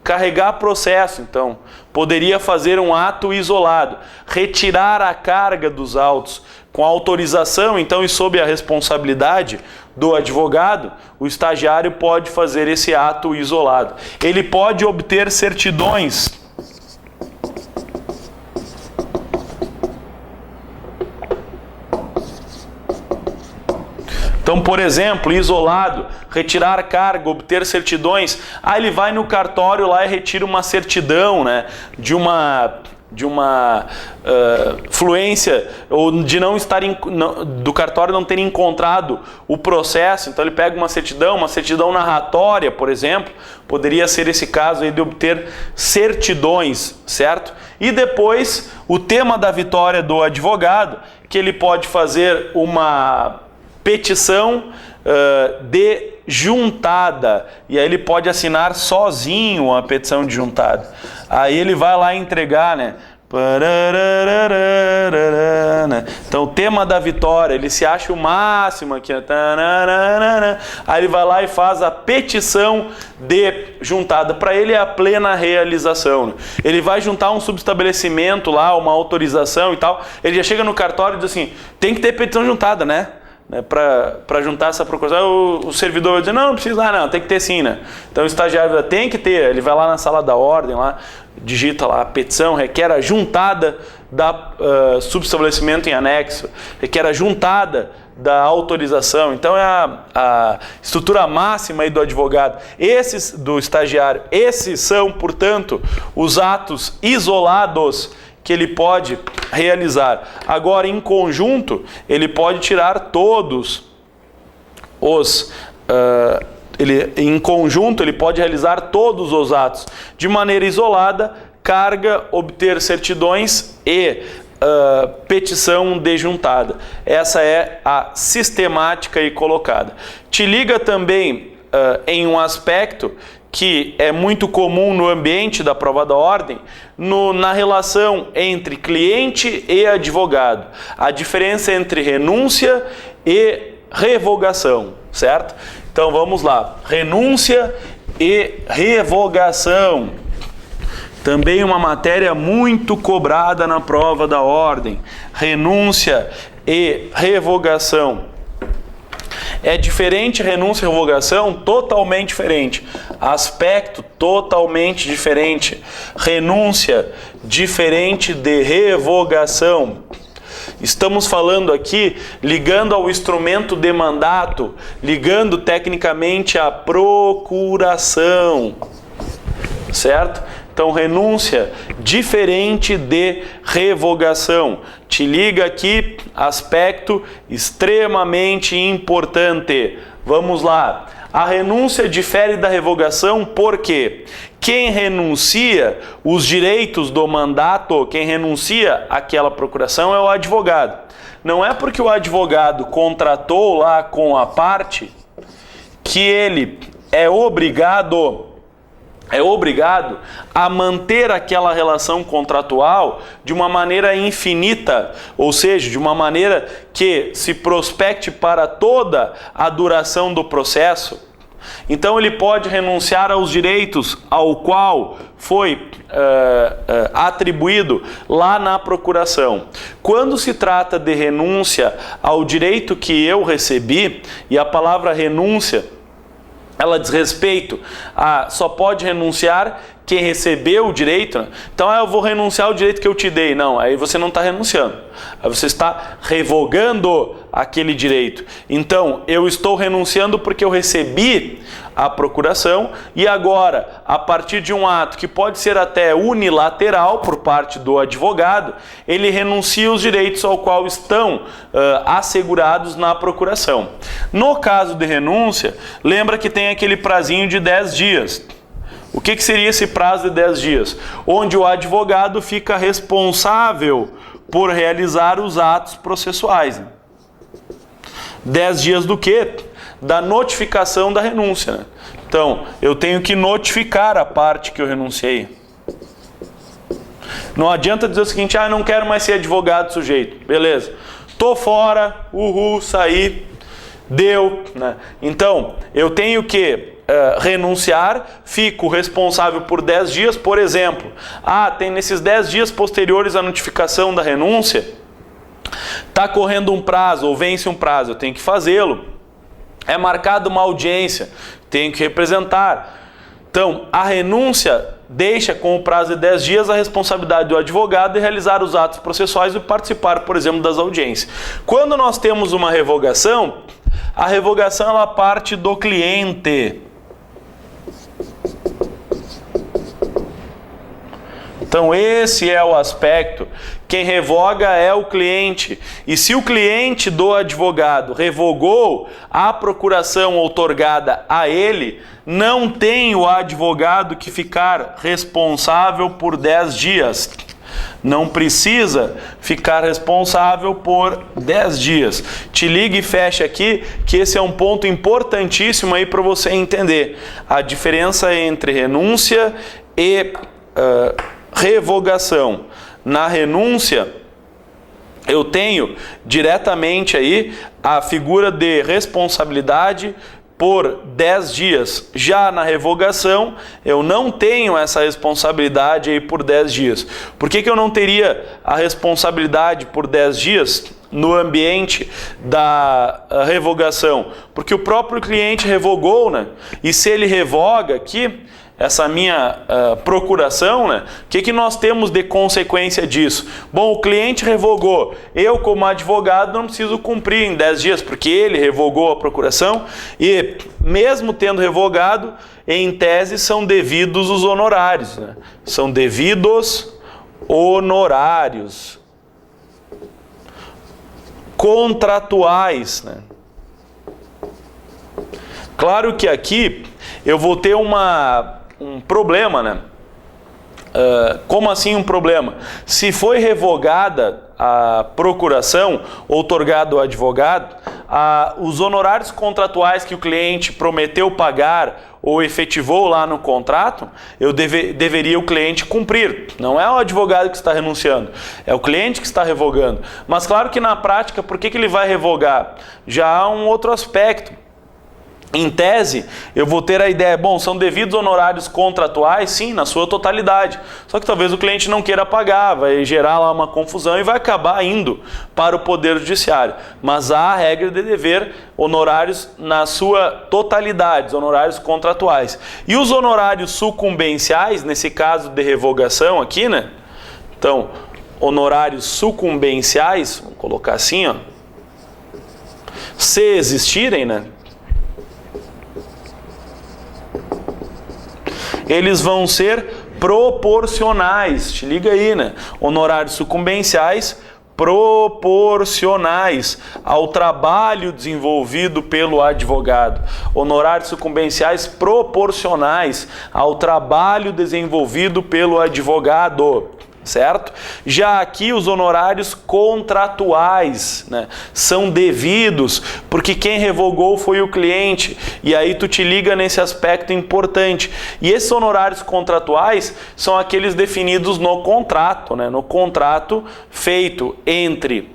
Carregar processo, então. Poderia fazer um ato isolado. Retirar a carga dos autos. com a autorização, então, e sob a responsabilidade do advogado, o estagiário pode fazer esse ato isolado. Ele pode obter certidões Então, por exemplo, isolado, retirar carga, obter certidões, ele vai no cartório lá e retira uma certidão, né, de uma fluência, ou de não estar do cartório não ter encontrado o processo. Então ele pega uma certidão narratória, por exemplo, poderia ser esse caso aí de obter certidões, certo? E depois o tema da vitória do advogado, que ele pode fazer uma petição de juntada, e aí ele pode assinar sozinho a petição de juntada. Aí ele vai lá entregar, né? Então o tema da vitória, ele se acha o máximo aqui, aí ele vai lá e faz a petição de juntada. Para ele é a plena realização. Ele vai juntar um subestabelecimento lá, uma autorização e tal, ele já chega no cartório e diz assim, tem que ter petição juntada, né? Para juntar essa procuração, o servidor vai dizer, não precisa, não, tem que ter sim, né? Então o estagiário tem que ter, ele vai lá na sala da ordem, lá, digita lá a petição, requer a juntada da subestabelecimento em anexo, requer a juntada da autorização. Então é a estrutura máxima aí do advogado, do estagiário. Esses são, portanto, os atos isolados que ele pode realizar. Agora, em conjunto, ele pode tirar todos os... em conjunto, ele pode realizar todos os atos. De maneira isolada, carga, obter certidões e petição de juntada. Essa é a sistemática aí colocada. Te liga também em um aspecto que é muito comum no ambiente da prova da ordem, na relação entre cliente e advogado. A diferença entre renúncia e revogação, certo? Então vamos lá. Renúncia e revogação. Também uma matéria muito cobrada na prova da ordem. Renúncia e revogação. É diferente renúncia e revogação? Totalmente diferente. Aspecto totalmente diferente. Renúncia diferente de revogação. Estamos falando aqui, ligando ao instrumento de mandato, ligando tecnicamente à procuração, certo? Então, renúncia diferente de revogação. Te liga aqui, aspecto extremamente importante. Vamos lá. A renúncia difere da revogação porque quem renuncia os direitos do mandato, quem renuncia àquela procuração é o advogado. Não é porque o advogado contratou lá com a parte que ele é obrigado a manter aquela relação contratual de uma maneira infinita, ou seja, de uma maneira que se prospecte para toda a duração do processo. Então ele pode renunciar aos direitos ao qual foi atribuído lá na procuração. Quando se trata de renúncia ao direito que eu recebi, e a palavra renúncia ela diz respeito a só pode renunciar quem recebeu o direito, né? Então eu vou renunciar ao direito que eu te dei. Não, aí você não está renunciando. Aí você está revogando aquele direito. Então, eu estou renunciando porque eu recebi a procuração e agora, a partir de um ato que pode ser até unilateral por parte do advogado, ele renuncia os direitos ao qual estão assegurados na procuração. No caso de renúncia, lembra que tem aquele prazinho de 10 dias. O que seria esse prazo de 10 dias? Onde o advogado fica responsável por realizar os atos processuais. 10 dias do quê? Da notificação da renúncia. Né? Então, eu tenho que notificar a parte que eu renunciei. Não adianta dizer o seguinte, não quero mais ser advogado sujeito. Beleza. Tô fora, saí, deu. Né? Então, eu tenho que renunciar, fico responsável por 10 dias, por exemplo. Tem nesses 10 dias posteriores à notificação da renúncia, Está correndo um prazo ou vence um prazo, eu tenho que fazê-lo. É marcada uma audiência, tenho que representar. Então, a renúncia deixa com o prazo de 10 dias a responsabilidade do advogado de realizar os atos processuais e participar, por exemplo, das audiências. Quando nós temos uma revogação, a revogação ela parte do cliente. Então esse é o aspecto. Quem revoga é o cliente. E se o cliente do advogado revogou a procuração outorgada a ele, não tem o advogado que ficar responsável por 10 dias. Não precisa ficar responsável por 10 dias. Te liga e fecha aqui, que esse é um ponto importantíssimo aí para você entender. A diferença entre renúncia e revogação. Na renúncia, eu tenho diretamente aí a figura de responsabilidade por 10 dias. Já na revogação, eu não tenho essa responsabilidade aí por 10 dias. Por que eu não teria a responsabilidade por 10 dias no ambiente da revogação? Porque o próprio cliente revogou, né? E se ele revoga aqui, essa minha procuração, né? O que nós temos de consequência disso? Bom, o cliente revogou. Eu, como advogado, não preciso cumprir em 10 dias, porque ele revogou a procuração e, mesmo tendo revogado, em tese, são devidos os honorários, né? São devidos honorários contratuais, né? Claro que aqui eu vou ter um problema, né? Como assim um problema? Se foi revogada a procuração, outorgado ao advogado, os honorários contratuais que o cliente prometeu pagar ou efetivou lá no contrato, deveria o cliente cumprir. Não é o advogado que está renunciando, é o cliente que está revogando. Mas claro que na prática, por que ele vai revogar? Já há um outro aspecto. Em tese, eu vou ter a ideia, bom, são devidos honorários contratuais, sim, na sua totalidade. Só que talvez o cliente não queira pagar, vai gerar lá uma confusão e vai acabar indo para o Poder Judiciário. Mas há a regra de dever honorários na sua totalidade, honorários contratuais. E os honorários sucumbenciais, nesse caso de revogação aqui, né? Então, honorários sucumbenciais, vamos colocar assim, ó. Se existirem, né? Eles vão ser proporcionais, te liga aí, né? Honorários sucumbenciais proporcionais ao trabalho desenvolvido pelo advogado. Honorários sucumbenciais proporcionais ao trabalho desenvolvido pelo advogado. Certo? Já aqui os honorários contratuais, né, são devidos, porque quem revogou foi o cliente, e aí tu te liga nesse aspecto importante. E esses honorários contratuais são aqueles definidos no contrato, né, no contrato feito entre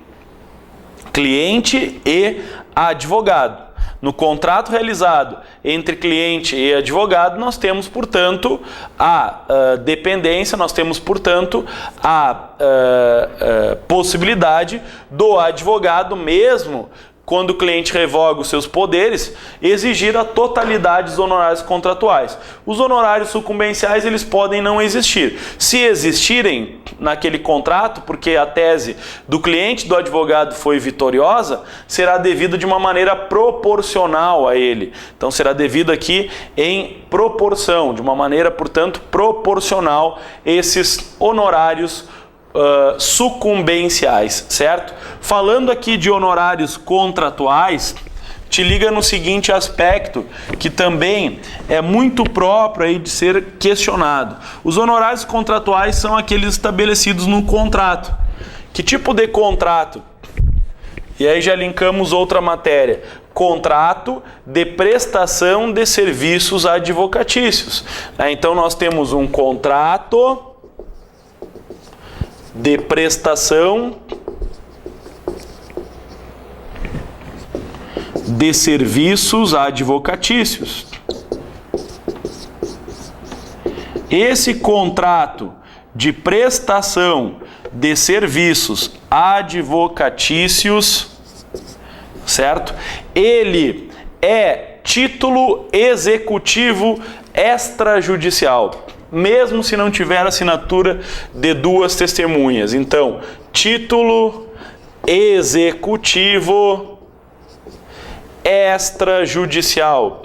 cliente e advogado. No contrato realizado entre cliente e advogado, nós temos, portanto, a dependência, nós temos, portanto, a possibilidade do advogado, mesmo quando o cliente revoga os seus poderes, exigir a totalidade dos honorários contratuais. Os honorários sucumbenciais, eles podem não existir. Se existirem naquele contrato, porque a tese do cliente do advogado foi vitoriosa, será devido de uma maneira proporcional a ele. Então será devido aqui em proporção, de uma maneira, portanto, proporcional esses honorários sucumbenciais, certo? Falando aqui de honorários contratuais, te liga no seguinte aspecto, que também é muito próprio aí de ser questionado. Os honorários contratuais são aqueles estabelecidos no contrato. Que tipo de contrato? E aí já linkamos outra matéria. Contrato de prestação de serviços advocatícios. Então nós temos um contrato de prestação de serviços advocatícios. Esse contrato de prestação de serviços advocatícios, certo? Ele é título executivo extrajudicial, mesmo se não tiver assinatura de duas testemunhas. Então, título executivo extrajudicial.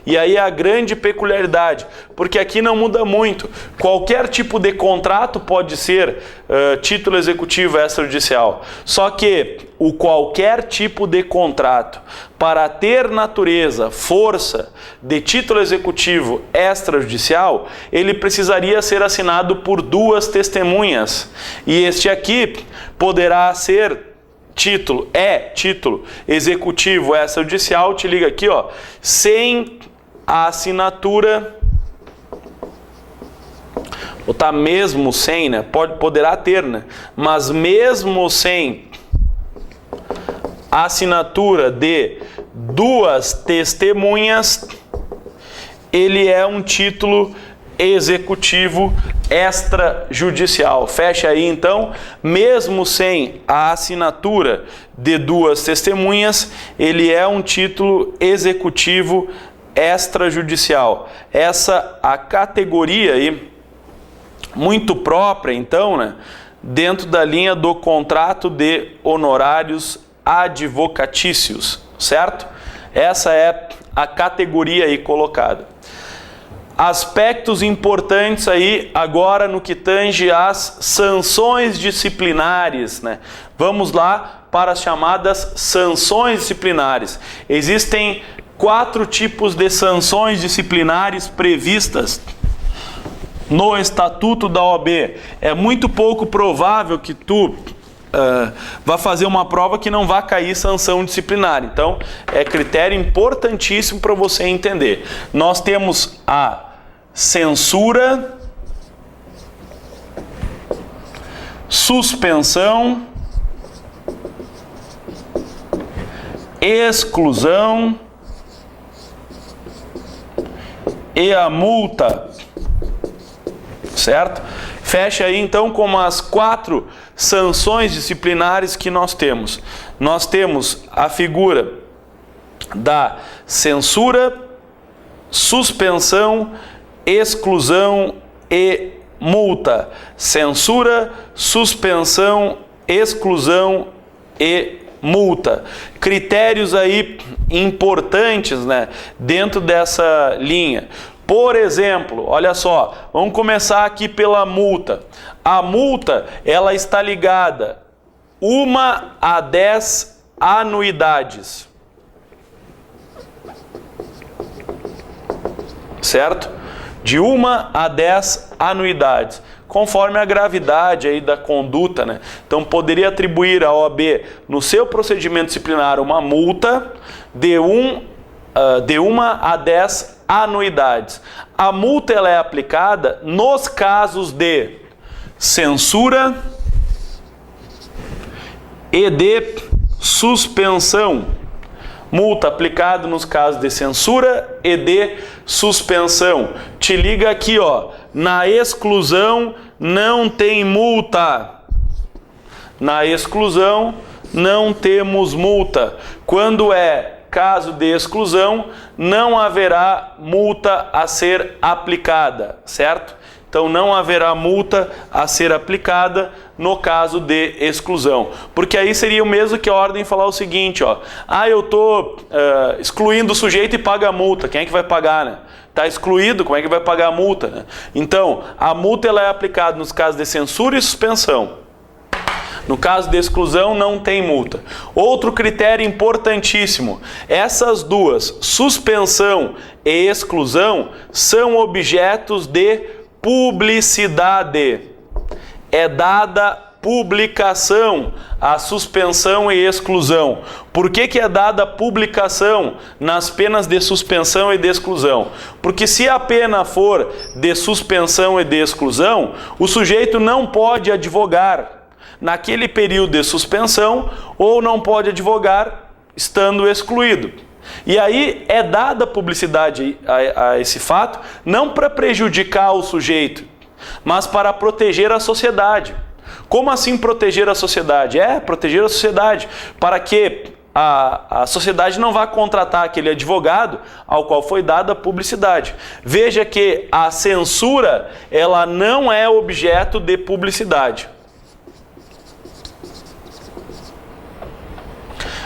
E aí a grande peculiaridade, porque aqui não muda muito. Qualquer tipo de contrato pode ser título executivo extrajudicial. Só que o qualquer tipo de contrato, para ter natureza, força de título executivo extrajudicial, ele precisaria ser assinado por duas testemunhas. E este aqui poderá ser título executivo extrajudicial, te liga aqui, ó, sem a assinatura, ou tá mesmo sem, né? Poderá ter, né? Mas mesmo sem a assinatura de duas testemunhas, ele é um título executivo extrajudicial. Fecha aí então, mesmo sem a assinatura de duas testemunhas, ele é um título executivo extrajudicial. Essa a categoria aí muito própria então, né, dentro da linha do contrato de honorários advocatícios, certo? Essa é a categoria aí colocada. Aspectos importantes aí agora no que tange às sanções disciplinares, né? Vamos lá para as chamadas sanções disciplinares. Existem 4 tipos de sanções disciplinares previstas no Estatuto da OAB. É muito pouco provável que tu vai fazer uma prova que não vai cair sanção disciplinar. Então, é critério importantíssimo para você entender. Nós temos a censura, suspensão, exclusão e a multa, certo? Fecha aí então com as 4 sanções disciplinares que nós temos. Nós temos a figura da censura, suspensão, exclusão e multa. Censura, suspensão, exclusão e multa. Critérios aí importantes, né, dentro dessa linha. Por exemplo, olha só, vamos começar aqui pela multa. A multa, ela está ligada 1 a 10 anuidades. Certo? De 1 a 10 anuidades, conforme a gravidade aí da conduta, né? Então, poderia atribuir à OAB, no seu procedimento disciplinar, uma multa de 1 a 10 anuidades. A multa ela é aplicada nos casos de censura e de suspensão. Multa aplicada nos casos de censura e de suspensão. Te liga aqui, ó, na exclusão não tem multa. Na exclusão não temos multa. Quando é caso de exclusão, não haverá multa a ser aplicada, certo? Então não haverá multa a ser aplicada no caso de exclusão. Porque aí seria o mesmo que a ordem falar o seguinte, ó. Ah, eu estou excluindo o sujeito e paga a multa. Quem é que vai pagar, né? Está excluído, como é que vai pagar a multa, né? Então, a multa ela é aplicada nos casos de censura e suspensão. No caso de exclusão, não tem multa. Outro critério importantíssimo, essas duas, suspensão e exclusão, são objetos de publicidade. É dada publicação a suspensão e exclusão. Por que é dada publicação nas penas de suspensão e de exclusão? Porque se a pena for de suspensão e de exclusão, o sujeito não pode advogar naquele período de suspensão ou não pode advogar estando excluído. E aí é dada publicidade a esse fato, não para prejudicar o sujeito, mas para proteger a sociedade. Como assim proteger a sociedade? Proteger a sociedade para que a sociedade não vá contratar aquele advogado ao qual foi dada publicidade. Veja que a censura, ela não é objeto de publicidade.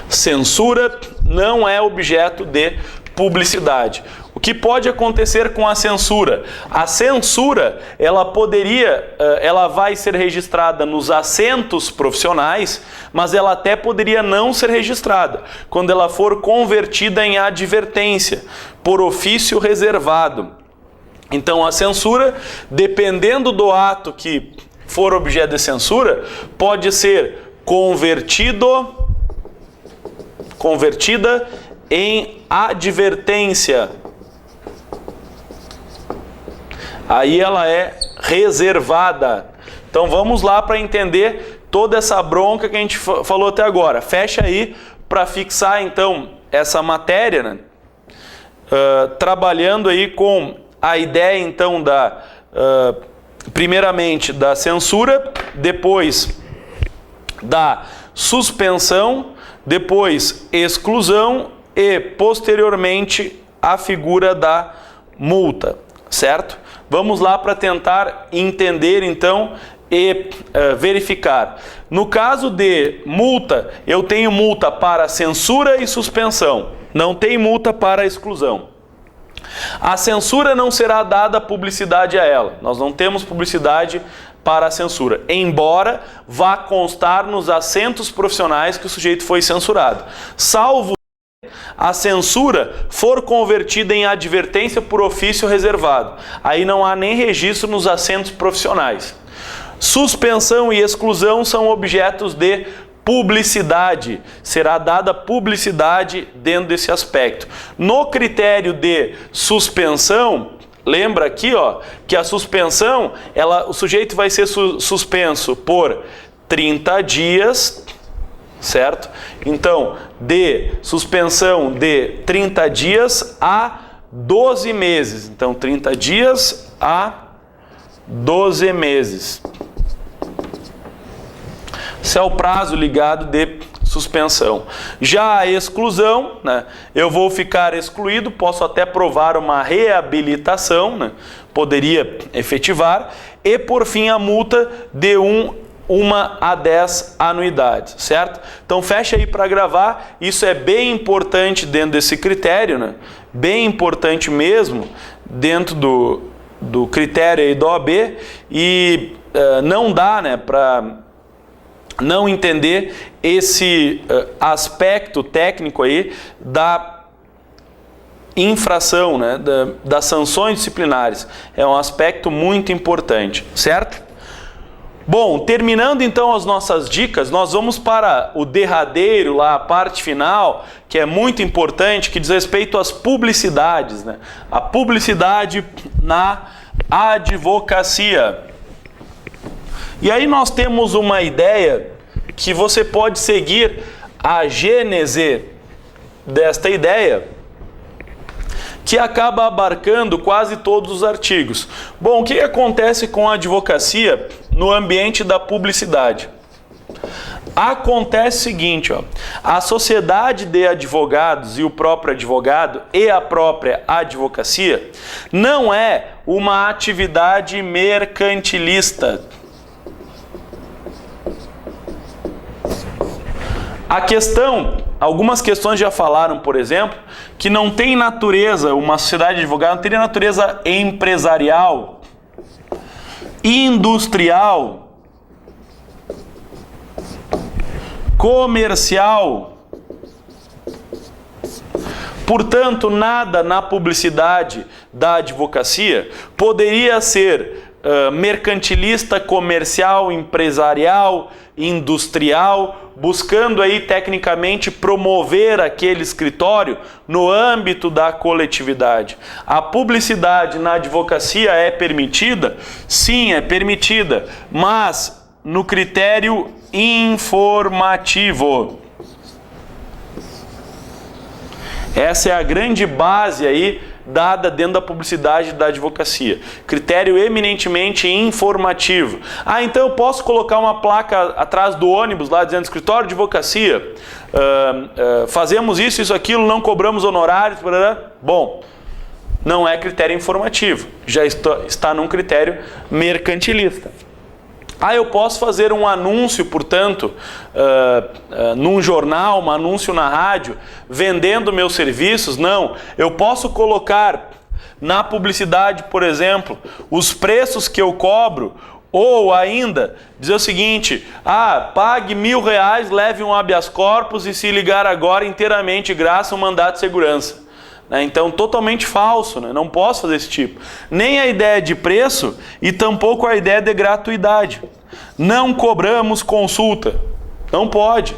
Censura não é objeto de publicidade. O que pode acontecer com a censura? A censura, ela vai ser registrada nos assentos profissionais, mas ela até poderia não ser registrada, quando ela for convertida em advertência, por ofício reservado. Então a censura, dependendo do ato que for objeto de censura, pode ser convertida em advertência. Aí ela é reservada. Então vamos lá para entender toda essa bronca que a gente falou até agora. Fecha aí para fixar então essa matéria, né? Trabalhando aí com a ideia então primeiramente da censura, depois da suspensão, depois exclusão e posteriormente a figura da multa, certo? Vamos lá para tentar entender então e verificar. No caso de multa, eu tenho multa para censura e suspensão, não tem multa para exclusão. A censura não será dada publicidade a ela, nós não temos publicidade para a censura, embora vá constar nos assentos profissionais que o sujeito foi censurado, salvo a censura for convertida em advertência por ofício reservado. Aí não há nem registro nos assentos profissionais. Suspensão e exclusão são objetos de publicidade. Será dada publicidade dentro desse aspecto. No critério de suspensão, lembra aqui, que a suspensão, o sujeito vai ser suspenso por 30 dias, certo? Então, de suspensão de 30 dias a 12 meses. Então, 30 dias a 12 meses. Esse é o prazo ligado de suspensão. Já a exclusão, né, eu vou ficar excluído, posso até provar uma reabilitação, né, poderia efetivar, e por fim a multa de 1 a 10 anuidades, certo? Então fecha aí para gravar, isso é bem importante dentro desse critério, né? Bem importante mesmo dentro do critério aí do OAB, e não dá, né, para não entender esse aspecto técnico aí da infração, né, das sanções disciplinares. É um aspecto muito importante, certo? Bom, terminando então as nossas dicas, nós vamos para o derradeiro, lá a parte final, que é muito importante, que diz respeito às publicidades, né? A publicidade na advocacia. E aí nós temos uma ideia que você pode seguir a gênese desta ideia, que acaba abarcando quase todos os artigos. Bom, o que acontece com a advocacia no ambiente da publicidade? Acontece o seguinte, a sociedade de advogados e o próprio advogado e a própria advocacia não é uma atividade mercantilista. Algumas questões já falaram, por exemplo, que não tem natureza, uma sociedade de advogados não teria natureza empresarial, industrial, comercial. Portanto, nada na publicidade da advocacia poderia ser mercantilista, comercial, empresarial, industrial, buscando aí tecnicamente promover aquele escritório no âmbito da coletividade. A publicidade na advocacia é permitida? Sim, é permitida, mas no critério informativo. Essa é a grande base aí dada dentro da publicidade da advocacia. Critério eminentemente informativo. Ah, então eu posso colocar uma placa atrás do ônibus lá dizendo escritório de advocacia, fazemos isso, aquilo, não cobramos honorários, bom, não é critério informativo, já está num critério mercantilista. Ah, eu posso fazer um anúncio, portanto, num jornal, um anúncio na rádio, vendendo meus serviços? Não. Eu posso colocar na publicidade, por exemplo, os preços que eu cobro, ou ainda dizer o seguinte: pague R$1.000, leve um habeas corpus e se ligar agora inteiramente graça um mandato de segurança. Então, totalmente falso, né? Não posso fazer esse tipo. Nem a ideia de preço e tampouco a ideia de gratuidade. Não cobramos consulta. Não pode.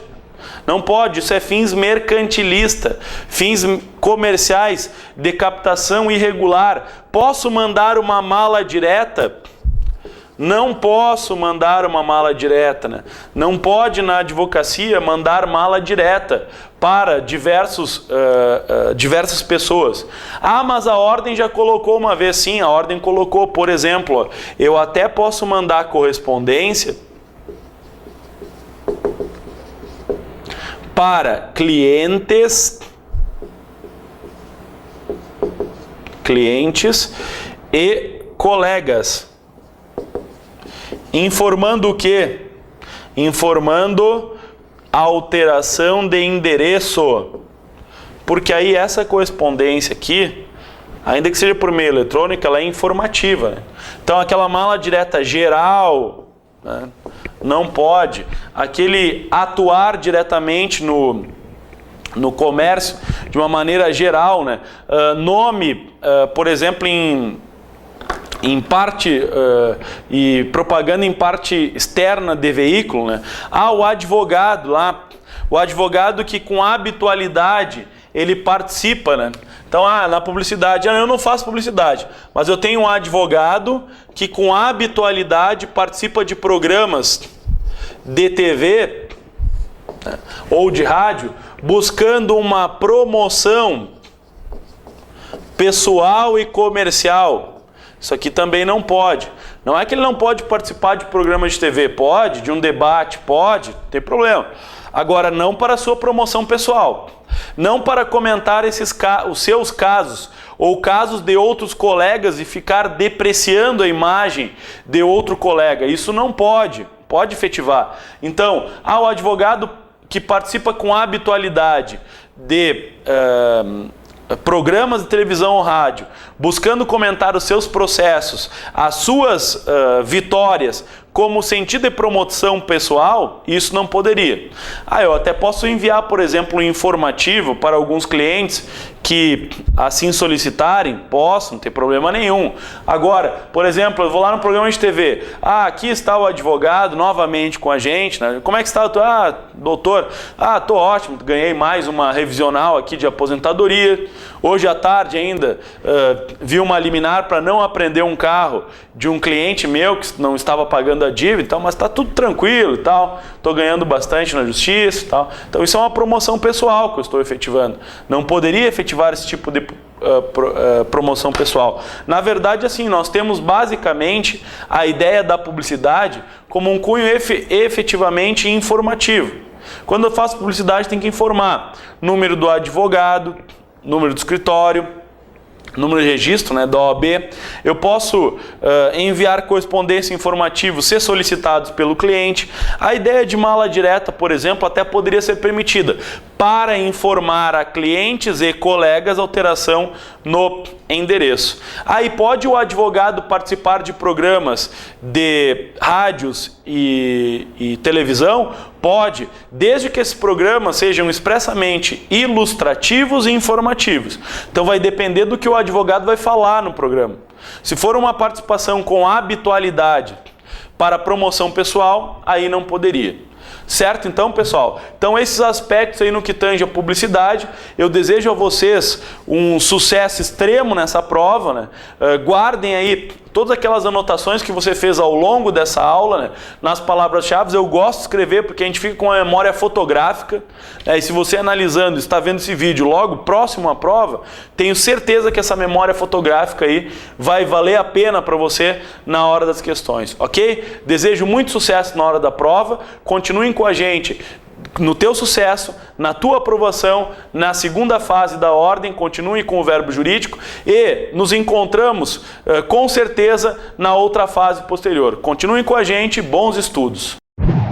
Não pode. Isso é fins mercantilista, fins comerciais de captação irregular. Posso mandar uma mala direta? Não posso mandar uma mala direta, né? Não pode na advocacia mandar mala direta para diversas pessoas. Ah, mas a ordem já colocou uma vez. Sim, a ordem colocou, por exemplo, eu até posso mandar correspondência para clientes e colegas. Informando o quê? Informando a alteração de endereço. Porque aí essa correspondência aqui, ainda que seja por meio eletrônico, ela é informativa, né? Então aquela mala direta geral, né, não pode. Aquele atuar diretamente no comércio de uma maneira geral, né? Nome, por exemplo, em parte e propaganda em parte externa de veículo, né? O advogado lá, o advogado que com habitualidade ele participa, né? Então, na publicidade, eu não faço publicidade, mas eu tenho um advogado que com habitualidade participa de programas de TV, né, ou de rádio, buscando uma promoção pessoal e comercial. Isso aqui também não pode. Não é que ele não pode participar de programas de TV, pode, de um debate, pode, não tem problema. Agora, não para a sua promoção pessoal. Não para comentar os seus casos ou casos de outros colegas e ficar depreciando a imagem de outro colega. Isso não pode efetivar. Então, o advogado que participa com habitualidade de programas de televisão ou rádio, buscando comentar os seus processos, as suas vitórias, como sentido de promoção pessoal, isso não poderia. Eu até posso enviar, por exemplo, um informativo para alguns clientes que assim solicitarem, posso, não tem problema nenhum. Agora, por exemplo, eu vou lá no programa de TV, aqui está o advogado novamente com a gente, né? Como é que está? Doutor, estou ótimo, ganhei mais uma revisional aqui de aposentadoria. Hoje à tarde ainda vi uma liminar para não apreender um carro de um cliente meu que não estava pagando a dívida, então, mas está tudo tranquilo e tal, estou ganhando bastante na justiça e tal. Então isso é uma promoção pessoal que eu estou efetivando. Não poderia efetivar esse tipo de promoção pessoal. Na verdade, assim, nós temos basicamente a ideia da publicidade como um cunho efetivamente informativo. Quando eu faço publicidade, tem que informar número do advogado, número do escritório, número de registro, né, da OAB. Eu posso enviar correspondência informativa se solicitados pelo cliente. A ideia de mala direta, por exemplo, até poderia ser permitida para informar a clientes e colegas alteração no endereço. Aí pode o advogado participar de programas de rádios e televisão? Pode, desde que esses programas sejam expressamente ilustrativos e informativos. Então vai depender do que o advogado vai falar no programa. Se for uma participação com habitualidade para promoção pessoal, aí não poderia. Certo, então, pessoal? Então, esses aspectos aí no que tange a publicidade, eu desejo a vocês um sucesso extremo nessa prova, né? Guardem aí todas aquelas anotações que você fez ao longo dessa aula, né, nas palavras-chave. Eu gosto de escrever porque a gente fica com a memória fotográfica, né, e se você analisando, está vendo esse vídeo logo próximo à prova, tenho certeza que essa memória fotográfica aí vai valer a pena para você na hora das questões, ok? Desejo muito sucesso na hora da prova, continuem com a gente no teu sucesso, na tua aprovação, na segunda fase da ordem, continue com o verbo jurídico e nos encontramos com certeza na outra fase posterior. Continuem com a gente, bons estudos!